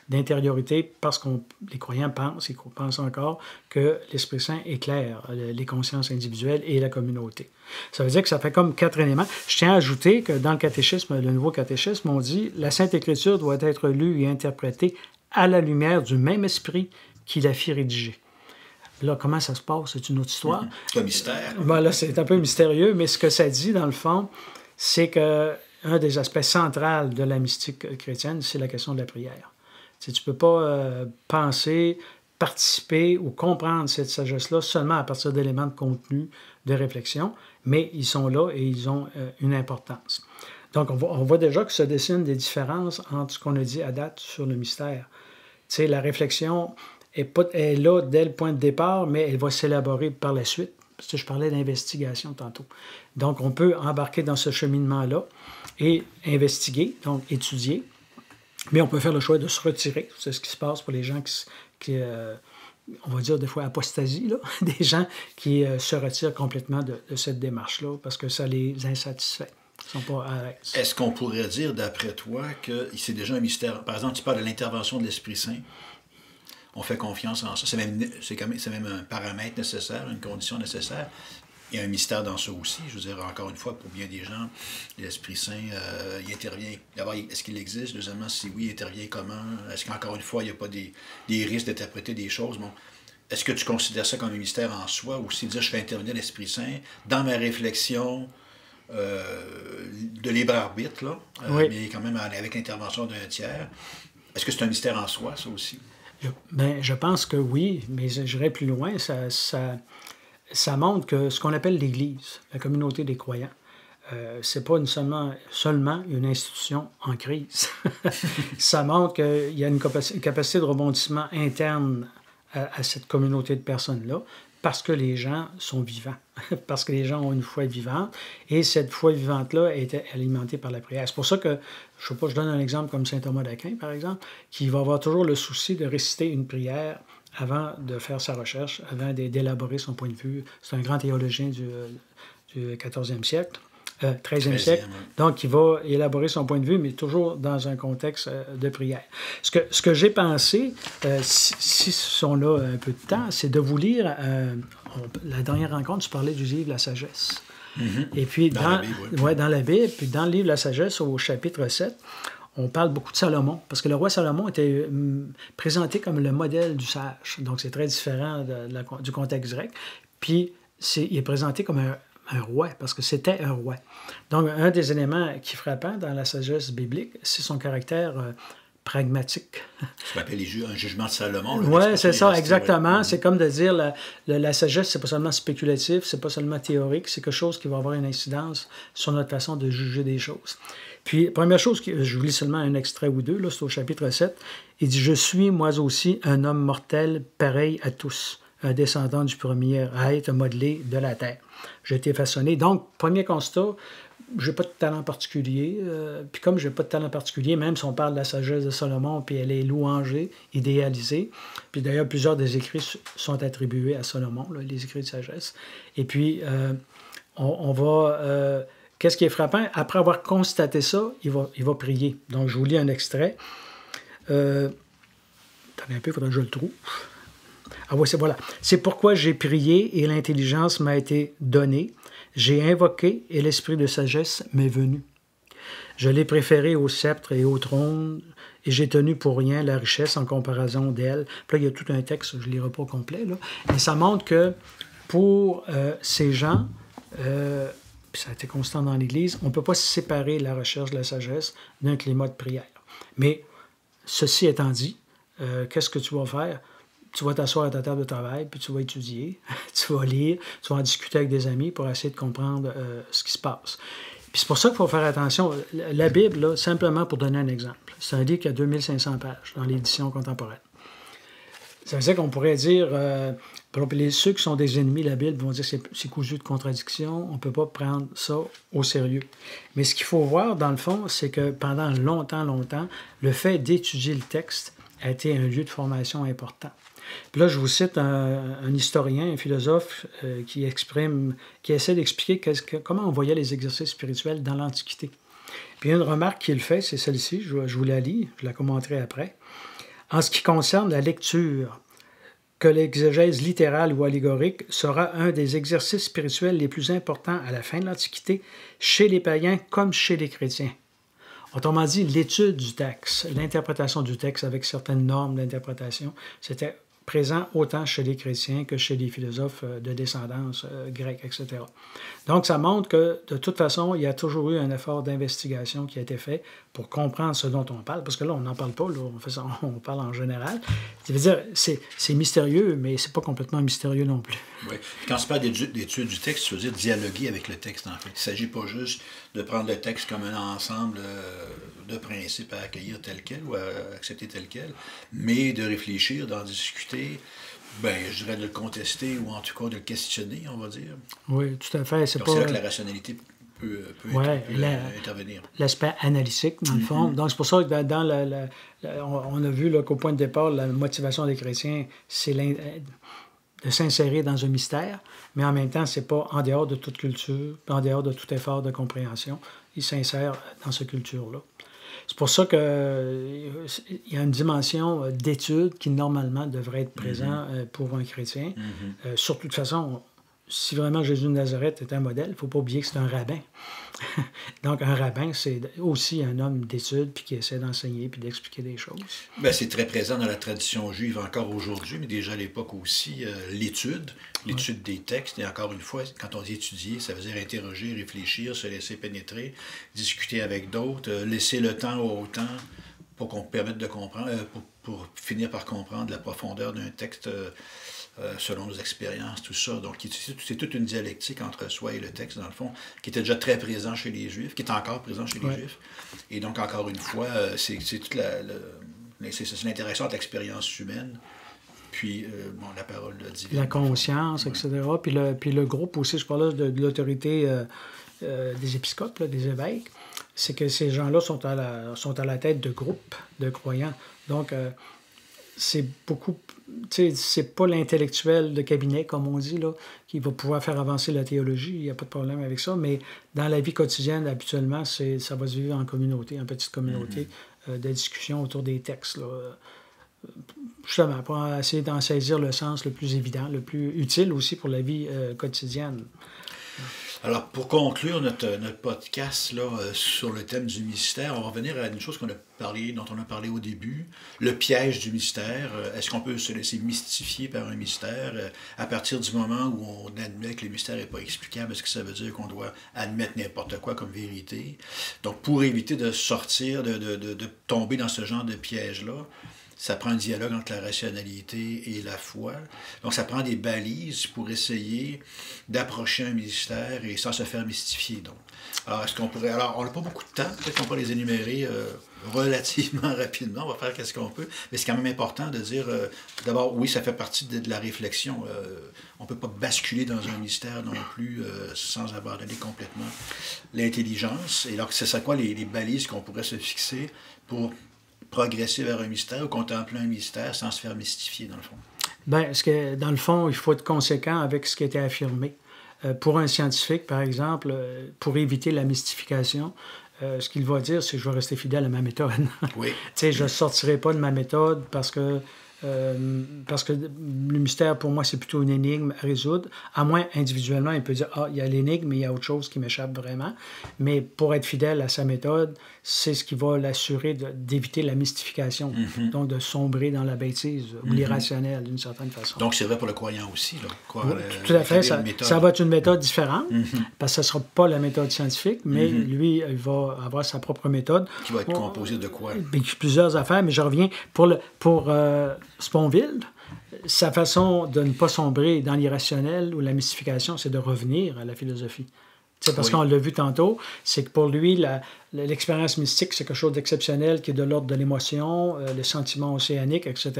d'intériorité, parce que les croyants pensent encore que l'Esprit Saint éclaire les consciences individuelles et la communauté. Ça veut dire que ça fait comme 4 éléments. Je tiens à ajouter que dans le catéchisme, le nouveau catéchisme, on dit « La Sainte Écriture doit être lue et interprétée à la lumière du même esprit qui la fit rédiger. » Là, comment ça se passe? C'est une autre histoire. C'est un mystère. Ben là, c'est un peu mystérieux, mais ce que ça dit, dans le fond, c'est qu'un des aspects centraux de la mystique chrétienne, c'est la question de la prière. Tu ne peux pas penser, participer ou comprendre cette sagesse-là seulement à partir d'éléments de contenu, de réflexion, mais ils sont là et ils ont une importance. Donc, on voit déjà que se dessinent des différences entre ce qu'on a dit à date sur le mystère. Tu sais, la réflexion est là dès le point de départ, mais elle va s'élaborer par la suite. Parce que je parlais d'investigation tantôt. Donc, on peut embarquer dans ce cheminement-là et investiguer, donc étudier. Mais on peut faire le choix de se retirer. C'est ce qui se passe pour les gens qui on va dire des fois apostasie, là. Des gens qui se retirent complètement de cette démarche-là parce que ça les insatisfait. Ils ne sont pas à l'aise. Est-ce qu'on pourrait dire, d'après toi, que c'est déjà un mystère? Par exemple, tu parles de l'intervention de l'Esprit Saint. On fait confiance en ça. C'est même un paramètre nécessaire, une condition nécessaire. Il y a un mystère dans ça aussi. Je veux dire, encore une fois, pour bien des gens, l'Esprit Saint, il intervient. D'abord, est-ce qu'il existe? Deuxièmement, si oui, il intervient comment? Est-ce qu'encore une fois, il n'y a pas des risques d'interpréter des choses? Bon, est-ce que tu considères ça comme un mystère en soi ou si dire je fais intervenir l'Esprit Saint dans ma réflexion de libre arbitre, là, oui. Mais quand même avec l'intervention d'un tiers? Est-ce que c'est un mystère en soi, ça aussi? Ben, je pense que oui, mais j'irai plus loin. Ça montre que ce qu'on appelle l'Église, la communauté des croyants, c'est pas seulement une institution en crise. Ça montre qu'il y a une capacité de rebondissement interne à cette communauté de personnes-là, parce que les gens sont vivants, parce que les gens ont une foi vivante, et cette foi vivante-là est alimentée par la prière. C'est pour ça que, je sais pas, je donne un exemple comme saint Thomas d'Aquin, par exemple, qui va avoir toujours le souci de réciter une prière avant de faire sa recherche, avant d'élaborer son point de vue. C'est un grand théologien du 14e siècle, 13e siècle. Donc, il va élaborer son point de vue, mais toujours dans un contexte de prière. Ce que j'ai pensé, si on a un peu de temps, c'est de vous lire, la dernière rencontre, tu parlais du livre La Sagesse. Mm-hmm. Et puis, dans la Bible, oui. Ouais, dans la Bible, puis dans le livre La Sagesse, au chapitre 7, on parle beaucoup de Salomon, parce que le roi Salomon était présenté comme le modèle du sage. Donc, c'est très différent du contexte grec. Puis, il est présenté comme un roi, parce que c'était un roi. Donc, un des éléments qui est frappant dans la sagesse biblique, c'est son caractère pragmatique. Ce qu'on appelle un jugement de Salomon. Oui, c'est ça, exactement. C'est comme de dire, la sagesse, c'est pas seulement spéculatif, c'est pas seulement théorique, c'est quelque chose qui va avoir une incidence sur notre façon de juger des choses. Puis, première chose, je vous lis seulement un extrait ou deux, là, c'est au chapitre 7, il dit « Je suis, moi aussi, un homme mortel, pareil à tous, un descendant du premier être modelé de la terre. J'ai été façonné. » Donc, premier constat, je n'ai pas de talent particulier. Puis comme je n'ai pas de talent particulier, même si on parle de la sagesse de Salomon, puis elle est louangée, idéalisée. Puis d'ailleurs, plusieurs des écrits sont attribués à Salomon, là, les écrits de sagesse. Et puis, on va... qu'est-ce qui est frappant? Après avoir constaté ça, il va prier. Donc, je vous lis un extrait. Attendez un peu, il faudrait que je le trouve. Ah oui, voilà. « C'est pourquoi j'ai prié et l'intelligence m'a été donnée. J'ai invoqué et l'esprit de sagesse m'est venu. Je l'ai préféré au sceptre et au trône et j'ai tenu pour rien la richesse en comparaison d'elle. » Puis là, il y a tout un texte, je ne lirai pas au complet, là. Mais ça montre que pour ces gens, puis ça a été constant dans l'Église, on ne peut pas séparer la recherche de la sagesse d'un climat de prière. Mais ceci étant dit, qu'est-ce que tu vas faire? Tu vas t'asseoir à ta table de travail, puis tu vas étudier, tu vas lire, tu vas en discuter avec des amis pour essayer de comprendre ce qui se passe. Puis c'est pour ça qu'il faut faire attention. La Bible, là, simplement pour donner un exemple, c'est un livre qui a 2500 pages dans l'édition contemporaine. Ça veut dire qu'on pourrait dire, ceux qui sont des ennemis de la Bible vont dire que c'est cousu de contradictions, on ne peut pas prendre ça au sérieux. Mais ce qu'il faut voir, dans le fond, c'est que pendant longtemps, le fait d'étudier le texte a été un lieu de formation important. Puis là, je vous cite un historien, un philosophe qui essaie d'expliquer comment on voyait les exercices spirituels dans l'Antiquité. Puis une remarque qu'il fait, c'est celle-ci, je vous la lis, je la commenterai après. En ce qui concerne la lecture, que l'exégèse littérale ou allégorique sera un des exercices spirituels les plus importants à la fin de l'Antiquité, chez les païens comme chez les chrétiens. Autrement dit, l'étude du texte, l'interprétation du texte avec certaines normes d'interprétation, c'était présent autant chez les chrétiens que chez les philosophes de descendance grecque, etc. Donc, ça montre que, de toute façon, il y a toujours eu un effort d'investigation qui a été fait pour comprendre ce dont on parle, parce que là, on n'en parle pas, là, on parle en général. Ça veut dire, c'est mystérieux, mais c'est pas complètement mystérieux non plus. Oui. Quand tu parles d'étude du texte, tu veux dire dialoguer avec le texte, en fait. Il ne s'agit pas juste de prendre le texte comme un ensemble de principes à accueillir tel quel ou à accepter tel quel, mais de réfléchir, d'en discuter, je dirais de le contester ou en tout cas de le questionner, on va dire. Oui, tout à fait. Donc, c'est là que la rationalité peut intervenir. L'aspect analytique, dans le fond. Donc, c'est pour ça que on a vu qu'au point de départ, la motivation des chrétiens, c'est de s'insérer dans un mystère, mais en même temps, c'est pas en dehors de toute culture, en dehors de tout effort de compréhension. Ils s'insèrent dans cette culture-là. C'est pour ça qu'il y a une dimension d'étude qui, normalement, devrait être présente pour un chrétien. Surtout, de toute façon, si vraiment Jésus de Nazareth est un modèle, il ne faut pas oublier que c'est un rabbin. Donc, un rabbin, c'est aussi un homme d'étude puis qui essaie d'enseigner puis d'expliquer des choses. C'est très présent dans la tradition juive encore aujourd'hui, mais déjà à l'époque aussi, l'étude des textes. Et encore une fois, quand on dit étudier, ça veut dire interroger, réfléchir, se laisser pénétrer, discuter avec d'autres, laisser le temps au temps pour qu'on permette de comprendre, pour finir par comprendre la profondeur d'un texte selon nos expériences, tout ça. Donc, c'est toute une dialectique entre soi et le texte, dans le fond, qui était déjà très présent chez les Juifs, qui est encore présent chez les Juifs. Et donc, encore une fois, c'est toute c'est l'interaction entre l'expérience humaine, puis la parole divine. La conscience, etc. Puis le groupe aussi, je parlais de l'autorité des épiscopes, là, des évêques, c'est que ces gens-là sont à la tête de groupes de croyants. Donc, c'est beaucoup... c'est pas l'intellectuel de cabinet, comme on dit, là, qui va pouvoir faire avancer la théologie. Il n'y a pas de problème avec ça. Mais dans la vie quotidienne, habituellement, ça va se vivre en communauté, en petite communauté, de discussion autour des textes, là. Justement, pour essayer d'en saisir le sens le plus évident, le plus utile aussi pour la vie quotidienne. Alors, pour conclure notre podcast là, sur le thème du mystère, on va revenir à une chose dont on a parlé au début, le piège du mystère. Est-ce qu'on peut se laisser mystifier par un mystère à partir du moment où on admet que le mystère n'est pas explicable? Est-ce que ça veut dire qu'on doit admettre n'importe quoi comme vérité? Donc, pour éviter de sortir, de tomber dans ce genre de piège-là, ça prend un dialogue entre la rationalité et la foi. Donc, ça prend des balises pour essayer d'approcher un mystère et sans se faire mystifier. Donc. Alors, on n'a pas beaucoup de temps, peut-être qu'on peut les énumérer relativement rapidement, on va faire qu'est-ce qu'on peut, mais c'est quand même important de dire, d'abord, oui, ça fait partie de la réflexion. On ne peut pas basculer dans un mystère non plus sans abandonner complètement l'intelligence. Et alors, c'est quoi les balises qu'on pourrait se fixer pour progresser vers un mystère ou contempler un mystère sans se faire mystifier, dans le fond? Dans le fond, il faut être conséquent avec ce qui a été affirmé. Pour un scientifique, par exemple, pour éviter la mystification, ce qu'il va dire, c'est que je vais rester fidèle à ma méthode. Oui. Je ne sortirai pas de ma méthode parce que le mystère, pour moi, c'est plutôt une énigme à résoudre. À moins, individuellement, il peut dire « Ah, il y a l'énigme, mais il y a autre chose qui m'échappe vraiment. » Mais pour être fidèle à sa méthode, c'est ce qui va l'assurer d'éviter la mystification, donc de sombrer dans la bêtise ou l'irrationnel, d'une certaine façon. Donc, c'est vrai pour le croyant aussi. Là. Tout à fait. Ça va être une méthode différente, parce que ce ne sera pas la méthode scientifique, mais lui, il va avoir sa propre méthode. Qui va être composée de quoi? Plusieurs affaires, mais je reviens. Pour Sponville, sa façon de ne pas sombrer dans l'irrationnel ou la mystification, c'est de revenir à la philosophie. Parce Oui. qu'on l'a vu tantôt, c'est que pour lui, l'expérience mystique, c'est quelque chose d'exceptionnel qui est de l'ordre de l'émotion, le sentiment océanique, etc.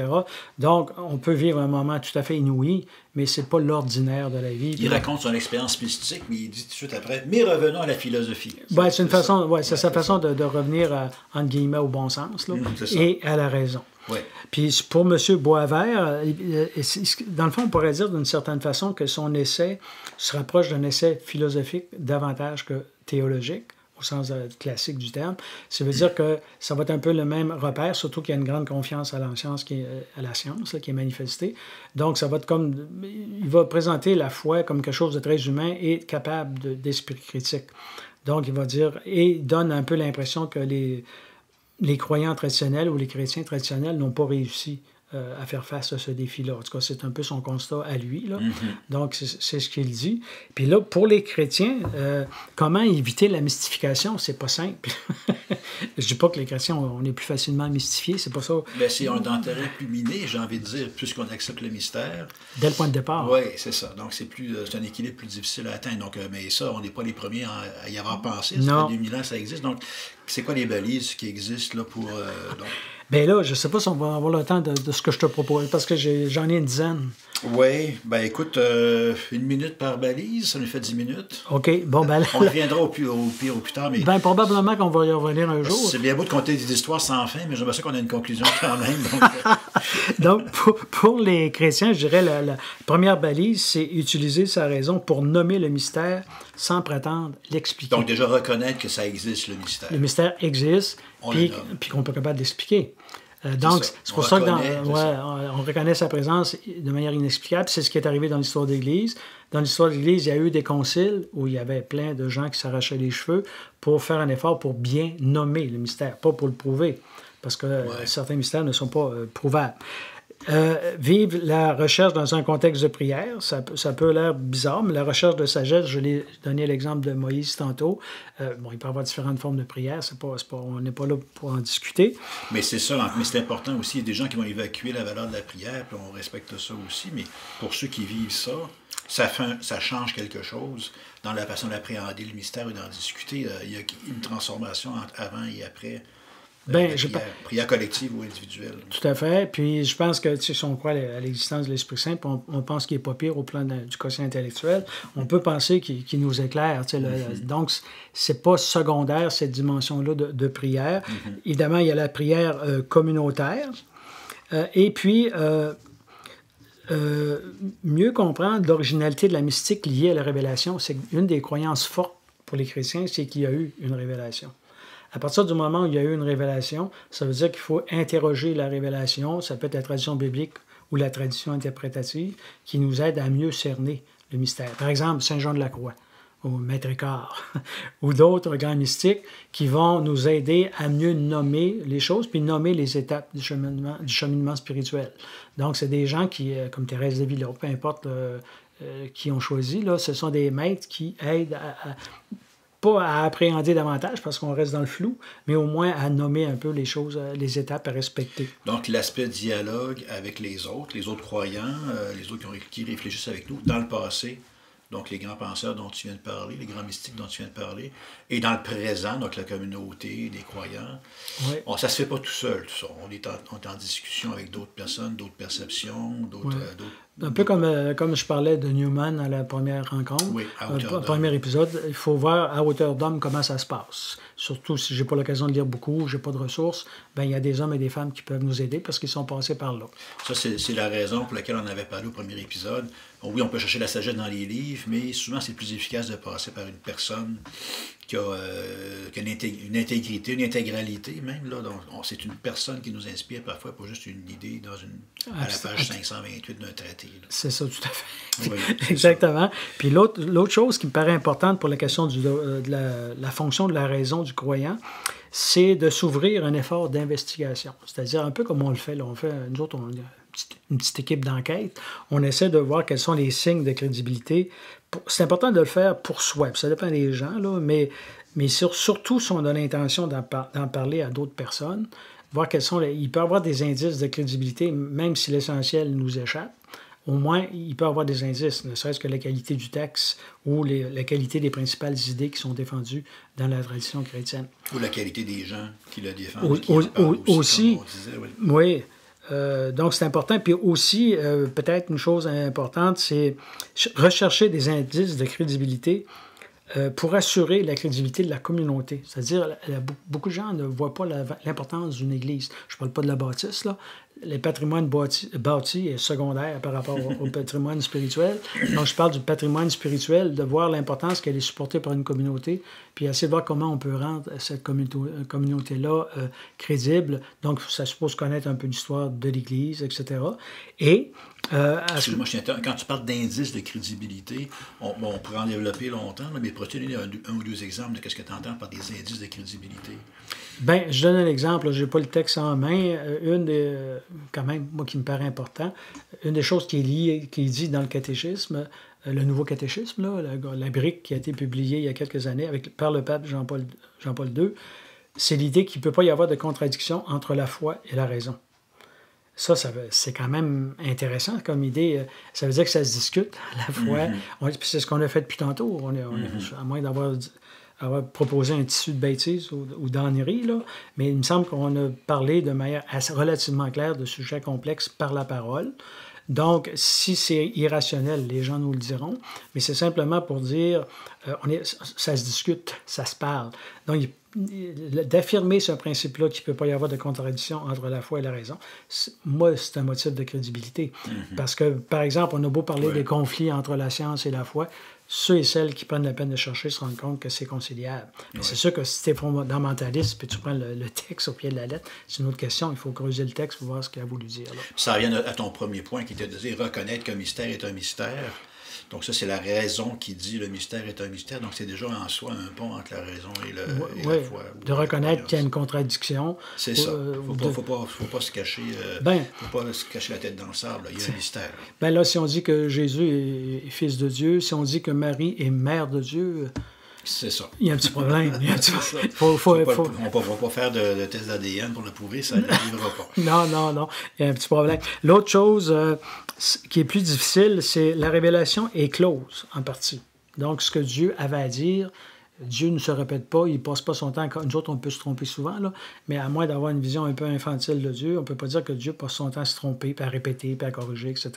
Donc, on peut vivre un moment tout à fait inouï, mais c'est pas l'ordinaire de la vie. Il raconte son expérience mystique, mais il dit tout de suite après, mais revenons à la philosophie. Ouais, c'est une façon, ça. ouais, c'est sa façon de revenir, entre guillemets, au bon sens, là, C'est ça. et à la raison. Ouais. Puis pour M. Boisvert, dans le fond, on pourrait dire d'une certaine façon que son essai se rapproche d'un essai philosophique davantage que théologique, au sens classique du terme. Ça veut dire que ça va être un peu le même repère, surtout qu'il y a une grande confiance à la science qui est manifestée. Donc, ça va être comme... Il va présenter la foi comme quelque chose de très humain et capable d'esprit critique. Donc, il va dire... Et il donne un peu l'impression que les croyants traditionnels ou les chrétiens traditionnels n'ont pas réussi à faire face à ce défi-là. En tout cas, c'est un peu son constat à lui. Là. Donc, c'est ce qu'il dit. Puis là, pour les chrétiens, comment éviter la mystification? C'est pas simple. Je dis pas que les chrétiens, on est plus facilement mystifiés, c'est pas ça. Ben, c'est un terrain plus miné, j'ai envie de dire, puisqu'on accepte le mystère. Dès le point de départ. Oui, c'est ça. Donc, c'est un équilibre plus difficile à atteindre. Donc, mais ça, on n'est pas les premiers à y avoir pensé. Ça fait 2000 ans ça existe. Donc, c'est quoi les balises qui existent là pour... donc... Bien là, je ne sais pas si on va avoir le temps de ce que je te propose, parce que j'en ai une dizaine. Oui, ben écoute, 1 minute par balise, ça nous fait 10 minutes. OK, bon, ben là... On reviendra au pire ou plus tard, mais... Ben probablement qu'on va y revenir un jour. C'est bien beau de compter des histoires sans fin, mais j'aimerais ça qu'on ait une conclusion quand même. Donc, pour les chrétiens, je dirais la première balise, c'est utiliser sa raison pour nommer le mystère sans prétendre l'expliquer. Donc déjà reconnaître que ça existe, le mystère. Le mystère existe, puis qu'on peut pas capable d'expliquer. Donc, c'est pour ça que on reconnaît sa présence de manière inexplicable. C'est ce qui est arrivé dans l'histoire de l'Église. Dans l'histoire de l'Église, il y a eu des conciles où il y avait plein de gens qui s'arrachaient les cheveux pour faire un effort pour bien nommer le mystère, pas pour le prouver, parce que certains mystères ne sont pas prouvables. Vivre la recherche dans un contexte de prière, ça peut l'air bizarre, mais la recherche de sagesse, je l'ai donné l'exemple de Moïse tantôt. Il peut y avoir différentes formes de prière, on n'est pas là pour en discuter. Mais c'est ça, mais c'est important aussi, il y a des gens qui vont évacuer la valeur de la prière, puis on respecte ça aussi, mais pour ceux qui vivent ça, ça change quelque chose dans la façon d'appréhender le mystère et d'en discuter. Il y a une transformation entre avant et après. Prière collective ou individuelle. Tout à fait. Puis je pense que si on croit à l'existence de l'Esprit Saint, on pense qu'il n'est pas pire au plan du quotient intellectuel, on peut penser qu'il nous éclaire. Donc, c'est pas secondaire, cette dimension-là de prière. Évidemment, il y a la prière communautaire. Et puis, mieux comprendre l'originalité de la mystique liée à la révélation, c'est une des croyances fortes pour les chrétiens, c'est qu'il y a eu une révélation. À partir du moment où il y a eu une révélation, ça veut dire qu'il faut interroger la révélation. Ça peut être la tradition biblique ou la tradition interprétative qui nous aide à mieux cerner le mystère. Par exemple, Saint Jean de la Croix, ou Maître Écart, ou d'autres grands mystiques qui vont nous aider à mieux nommer les choses, puis nommer les étapes du cheminement spirituel. Donc, c'est des gens qui, comme Thérèse d'Avila, peu importe qui ont choisi, là, ce sont des maîtres qui aident pas à appréhender davantage parce qu'on reste dans le flou, mais au moins à nommer un peu les choses, les étapes à respecter. Donc, l'aspect dialogue avec les autres croyants, les autres qui réfléchissent avec nous dans le passé, donc les grands penseurs dont tu viens de parler, les grands mystiques dont tu viens de parler, et dans le présent, donc la communauté des croyants. Oui. Bon, ça ne se fait pas tout seul, tout ça. On est en discussion avec d'autres personnes, d'autres perceptions, d'autres... Un peu comme je parlais de Newman à la première rencontre, oui, premier épisode, il faut voir à hauteur d'homme comment ça se passe. Surtout si je n'ai pas l'occasion de lire beaucoup, je n'ai pas de ressources, il y a des hommes et des femmes qui peuvent nous aider parce qu'ils sont passés par là. Ça, c'est la raison pour laquelle on avait parlé au premier épisode. Bon, oui, on peut chercher la sagesse dans les livres, mais souvent c'est plus efficace de passer par une personne qui a une intégrité, une intégralité même. Là. Donc, c'est une personne qui nous inspire parfois, pas juste une idée à la page 528 d'un traité. Là. C'est ça, tout à fait. Oui, exactement. Puis l'autre chose qui me paraît importante pour la question de la fonction de la raison du croyant, c'est de s'ouvrir un effort d'investigation. C'est-à-dire un peu comme on le fait. Là. Nous autres, on a une petite équipe d'enquête. On essaie de voir quels sont les signes de crédibilité. C'est important de le faire pour soi. Puis ça dépend des gens, là, mais surtout si on a l'intention d'en parler à d'autres personnes, voir quels sont il peut y avoir des indices de crédibilité, même si l'essentiel nous échappe. au moins, il peut avoir des indices, ne serait-ce que la qualité du texte ou la qualité des principales idées qui sont défendues dans la tradition chrétienne. Ou la qualité des gens qui le défendent. Qui en parlent aussi, comme on disait, oui. Donc, c'est important. Puis aussi, peut-être une chose importante, c'est rechercher des indices de crédibilité pour assurer la crédibilité de la communauté. C'est-à-dire, beaucoup de gens ne voient pas l'importance d'une église. Je ne parle pas de la bâtisse, là. Le patrimoine bâti est secondaire par rapport au patrimoine spirituel. Donc, je parle du patrimoine spirituel, de voir l'importance qu'elle est supportée par une communauté, puis essayer de voir comment on peut rendre cette communauté-là crédible. Donc, ça suppose connaître un peu l'histoire de l'Église, etc. Et... Excuse-moi, quand tu parles d'indices de crédibilité, on pourrait en développer longtemps, là, mais pourrais-tu donner un ou deux exemples de ce que tu entends par des indices de crédibilité? Bien, je donne un exemple. Je n'ai pas le texte en main. Une des, quand même, moi, qui me paraît important, une des choses qui est dit dans le catéchisme, le nouveau catéchisme, là, la brique qui a été publiée il y a quelques années par le pape Jean-Paul II, c'est l'idée qu'il ne peut pas y avoir de contradiction entre la foi et la raison. Ça c'est quand même intéressant comme idée. Ça veut dire que ça se discute, la foi. C'est ce qu'on a fait depuis tantôt. À moins d'avoir proposé un tissu de bêtises ou d'enneries, là. Mais il me semble qu'on a parlé de manière relativement claire de sujets complexes par la parole. Donc, si c'est irrationnel, les gens nous le diront, mais c'est simplement pour dire, ça se discute, ça se parle. Donc, d'affirmer ce principe-là qu'il ne peut pas y avoir de contradiction entre la foi et la raison, moi, c'est un motif de crédibilité. Parce que, par exemple, on a beau parler des conflits entre la science et la foi, ceux et celles qui prennent la peine de chercher se rendent compte que c'est conciliable. Mais c'est sûr que si tu es fondamentaliste puis tu prends le texte au pied de la lettre, c'est une autre question. Il faut creuser le texte pour voir ce qu'il a voulu dire. Là. Ça revient à ton premier point qui était de dire reconnaître qu'un mystère est un mystère. Donc ça, c'est la raison qui dit le mystère est un mystère. Donc c'est déjà en soi un pont entre la raison et la foi. De reconnaître qu'il y a une contradiction. C'est ça. Il ne faut pas se cacher faut pas se cacher la tête dans le sable. Là. Il y a un mystère. Ben là, si on dit que Jésus est fils de Dieu, si on dit que Marie est mère de Dieu... C'est ça. Il y a un petit problème. On ne va pas faire de test d'ADN pour le prouver, ça n'arrivera pas. Non. Il y a un petit problème. L'autre chose qui est plus difficile, c'est la révélation est close, en partie. Donc, ce que Dieu avait à dire, Dieu ne se répète pas, il ne passe pas son temps. Nous autres, on peut se tromper souvent, là, mais à moins d'avoir une vision un peu infantile de Dieu, on ne peut pas dire que Dieu passe son temps à se tromper, puis à répéter, puis à corriger, etc.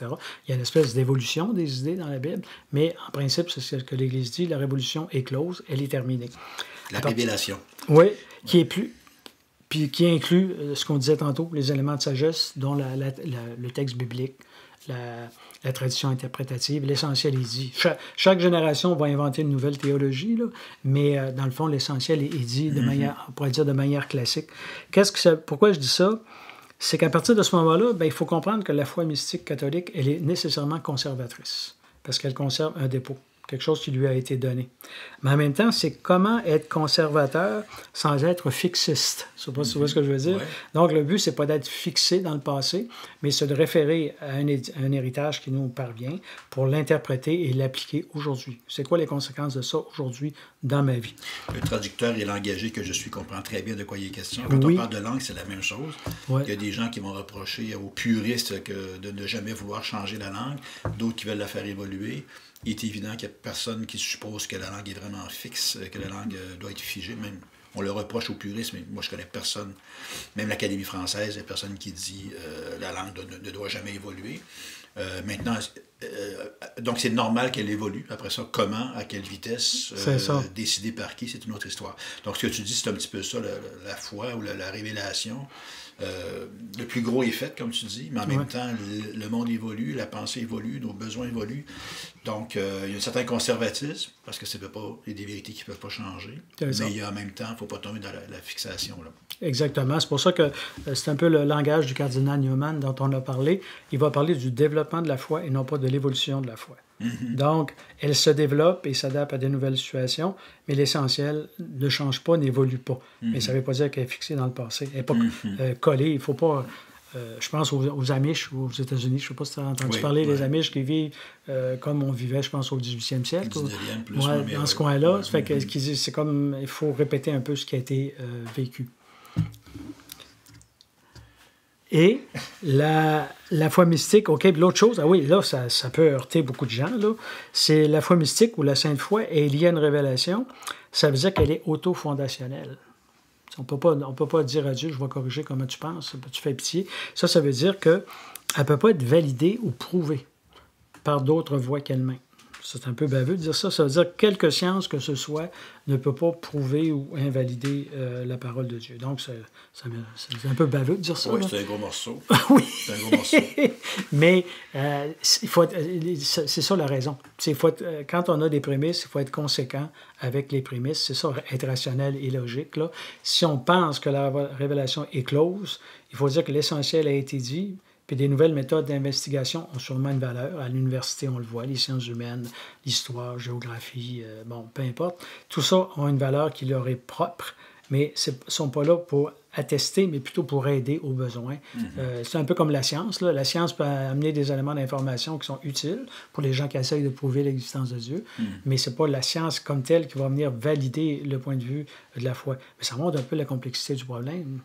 Il y a une espèce d'évolution des idées dans la Bible, mais en principe, c'est ce que l'Église dit, la révolution est close, elle est terminée. La révélation. Oui, puis qui inclut ce qu'on disait tantôt, les éléments de sagesse, dont le texte biblique, la tradition interprétative, l'essentiel est dit. Chaque génération va inventer une nouvelle théologie, là, mais dans le fond, l'essentiel est dit de manière, on pourrait dire de manière classique. Pourquoi je dis ça? C'est qu'à partir de ce moment-là, il faut comprendre que la foi mystique catholique, elle est nécessairement conservatrice, parce qu'elle conserve un dépôt, quelque chose qui lui a été donné. Mais en même temps, c'est comment être conservateur sans être fixiste. Je ne sais pas si tu vois ce que je veux dire. Ouais. Donc, le but, c'est pas d'être fixé dans le passé, mais c'est de référer à un héritage qui nous parvient pour l'interpréter et l'appliquer aujourd'hui. C'est quoi les conséquences de ça aujourd'hui dans ma vie? Le traducteur et l'engagé que je suis comprend très bien de quoi il est question. Quand on parle de langue, c'est la même chose. Ouais. Il y a des gens qui vont reprocher aux puristes de ne jamais vouloir changer la langue, d'autres qui veulent la faire évoluer. Il est évident qu'il n'y a personne qui suppose que la langue est vraiment fixe, que la langue doit être figée. Même, on le reproche aux puristes, mais moi, je connais personne, même l'Académie française, il n'y a personne qui dit la langue ne doit jamais évoluer. Maintenant, donc c'est normal qu'elle évolue. Après ça, comment, à quelle vitesse, décidé par qui, c'est une autre histoire. Donc, ce que tu dis, c'est un petit peu ça, la foi ou la révélation. Le plus gros est fait, comme tu dis, mais en même temps, le monde évolue, la pensée évolue, nos besoins évoluent. Donc, il y a un certain conservatisme, parce que il y a des vérités qui ne peuvent pas changer. Mais en même temps, il ne faut pas tomber dans la fixation. Là. Exactement. C'est pour ça que c'est un peu le langage du cardinal Newman dont on a parlé. Il va parler du développement de la foi et non pas de l'évolution de la foi. Donc, elle se développe et s'adapte à des nouvelles situations, mais l'essentiel ne change pas, n'évolue pas. Mais ça ne veut pas dire qu'elle est fixée dans le passé. Elle n'est pas collée. Il ne faut pas... je pense aux Amish aux États-Unis. Je ne sais pas si tu as entendu parler des Amish qui vivent comme on vivait, je pense, au 18e siècle. Dans ce coin-là. Ça fait que c'est comme... Il faut répéter un peu ce qui a été vécu. Et la foi mystique, OK, puis l'autre chose, ah oui, là, ça peut heurter beaucoup de gens, là, c'est la foi mystique ou la sainte foi est liée à une révélation. Ça veut dire qu'elle est auto-fondationnelle. On ne peut pas dire à Dieu, je vais corriger comment tu penses, tu fais pitié. Ça veut dire qu'elle ne peut pas être validée ou prouvée par d'autres voies qu'elle-même. C'est un peu baveux de dire ça. Ça veut dire que quelque science que ce soit ne peut pas prouver ou invalider la parole de Dieu. Donc, c'est un peu baveux de dire ça. Oui, là. c'est un gros morceau. Oui. C'est un gros morceau. Mais c'est ça la raison. Quand on a des prémices, il faut être conséquent avec les prémices. C'est ça, être rationnel et logique. Là. Si on pense que la révélation est close, il faut dire que l'essentiel a été dit. Puis des nouvelles méthodes d'investigation ont sûrement une valeur. À l'université, on le voit, les sciences humaines, l'histoire, géographie, peu importe. Tout ça a une valeur qui leur est propre, mais ils ne sont pas là pour attester, mais plutôt pour aider aux besoins. C'est un peu comme la science. Là. La science peut amener des éléments d'information qui sont utiles pour les gens qui essayent de prouver l'existence de Dieu, mais ce n'est pas la science comme telle qui va venir valider le point de vue de la foi. Mais ça montre un peu la complexité du problème.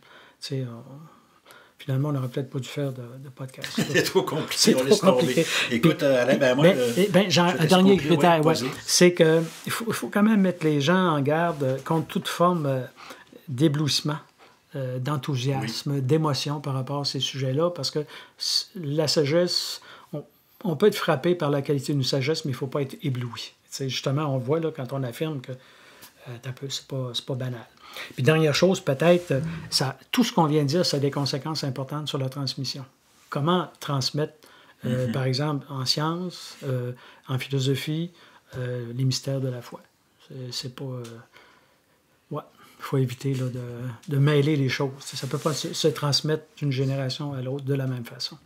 Finalement, on n'aurait peut-être pas dû faire de podcast. C'est trop compliqué, C'est on trop laisse tomber. compliqué. Écoute, Alain, moi... un dernier critère, ouais, c'est qu'il faut quand même mettre les gens en garde contre toute forme d'éblouissement, d'enthousiasme, d'émotion par rapport à ces sujets-là, parce que la sagesse, on peut être frappé par la qualité d'une sagesse, mais il ne faut pas être ébloui. Justement, on voit là, quand on affirme que c'est pas banal. Puis dernière chose, peut-être, tout ce qu'on vient de dire, ça a des conséquences importantes sur la transmission. Comment transmettre, par exemple, en sciences, en philosophie, les mystères de la foi. C'est pas... il faut éviter là, de mêler les choses. Ça ne peut pas se transmettre d'une génération à l'autre de la même façon.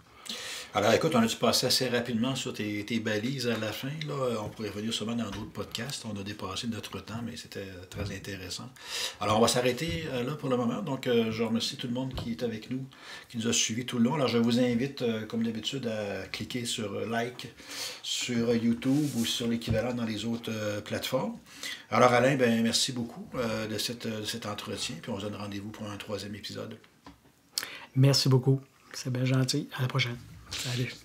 Alors, écoute, on a dû passer assez rapidement sur tes balises à la fin. Là. On pourrait revenir sûrement dans d'autres podcasts. On a dépassé notre temps, mais c'était très intéressant. Alors, on va s'arrêter là pour le moment. Donc, je remercie tout le monde qui est avec nous, qui nous a suivis tout le long. Alors, je vous invite, comme d'habitude, à cliquer sur like sur YouTube ou sur l'équivalent dans les autres plateformes. Alors, Alain, merci beaucoup de cet entretien. Puis, on se donne rendez-vous pour un 3e épisode. Merci beaucoup. C'est bien gentil. À la prochaine. Salut.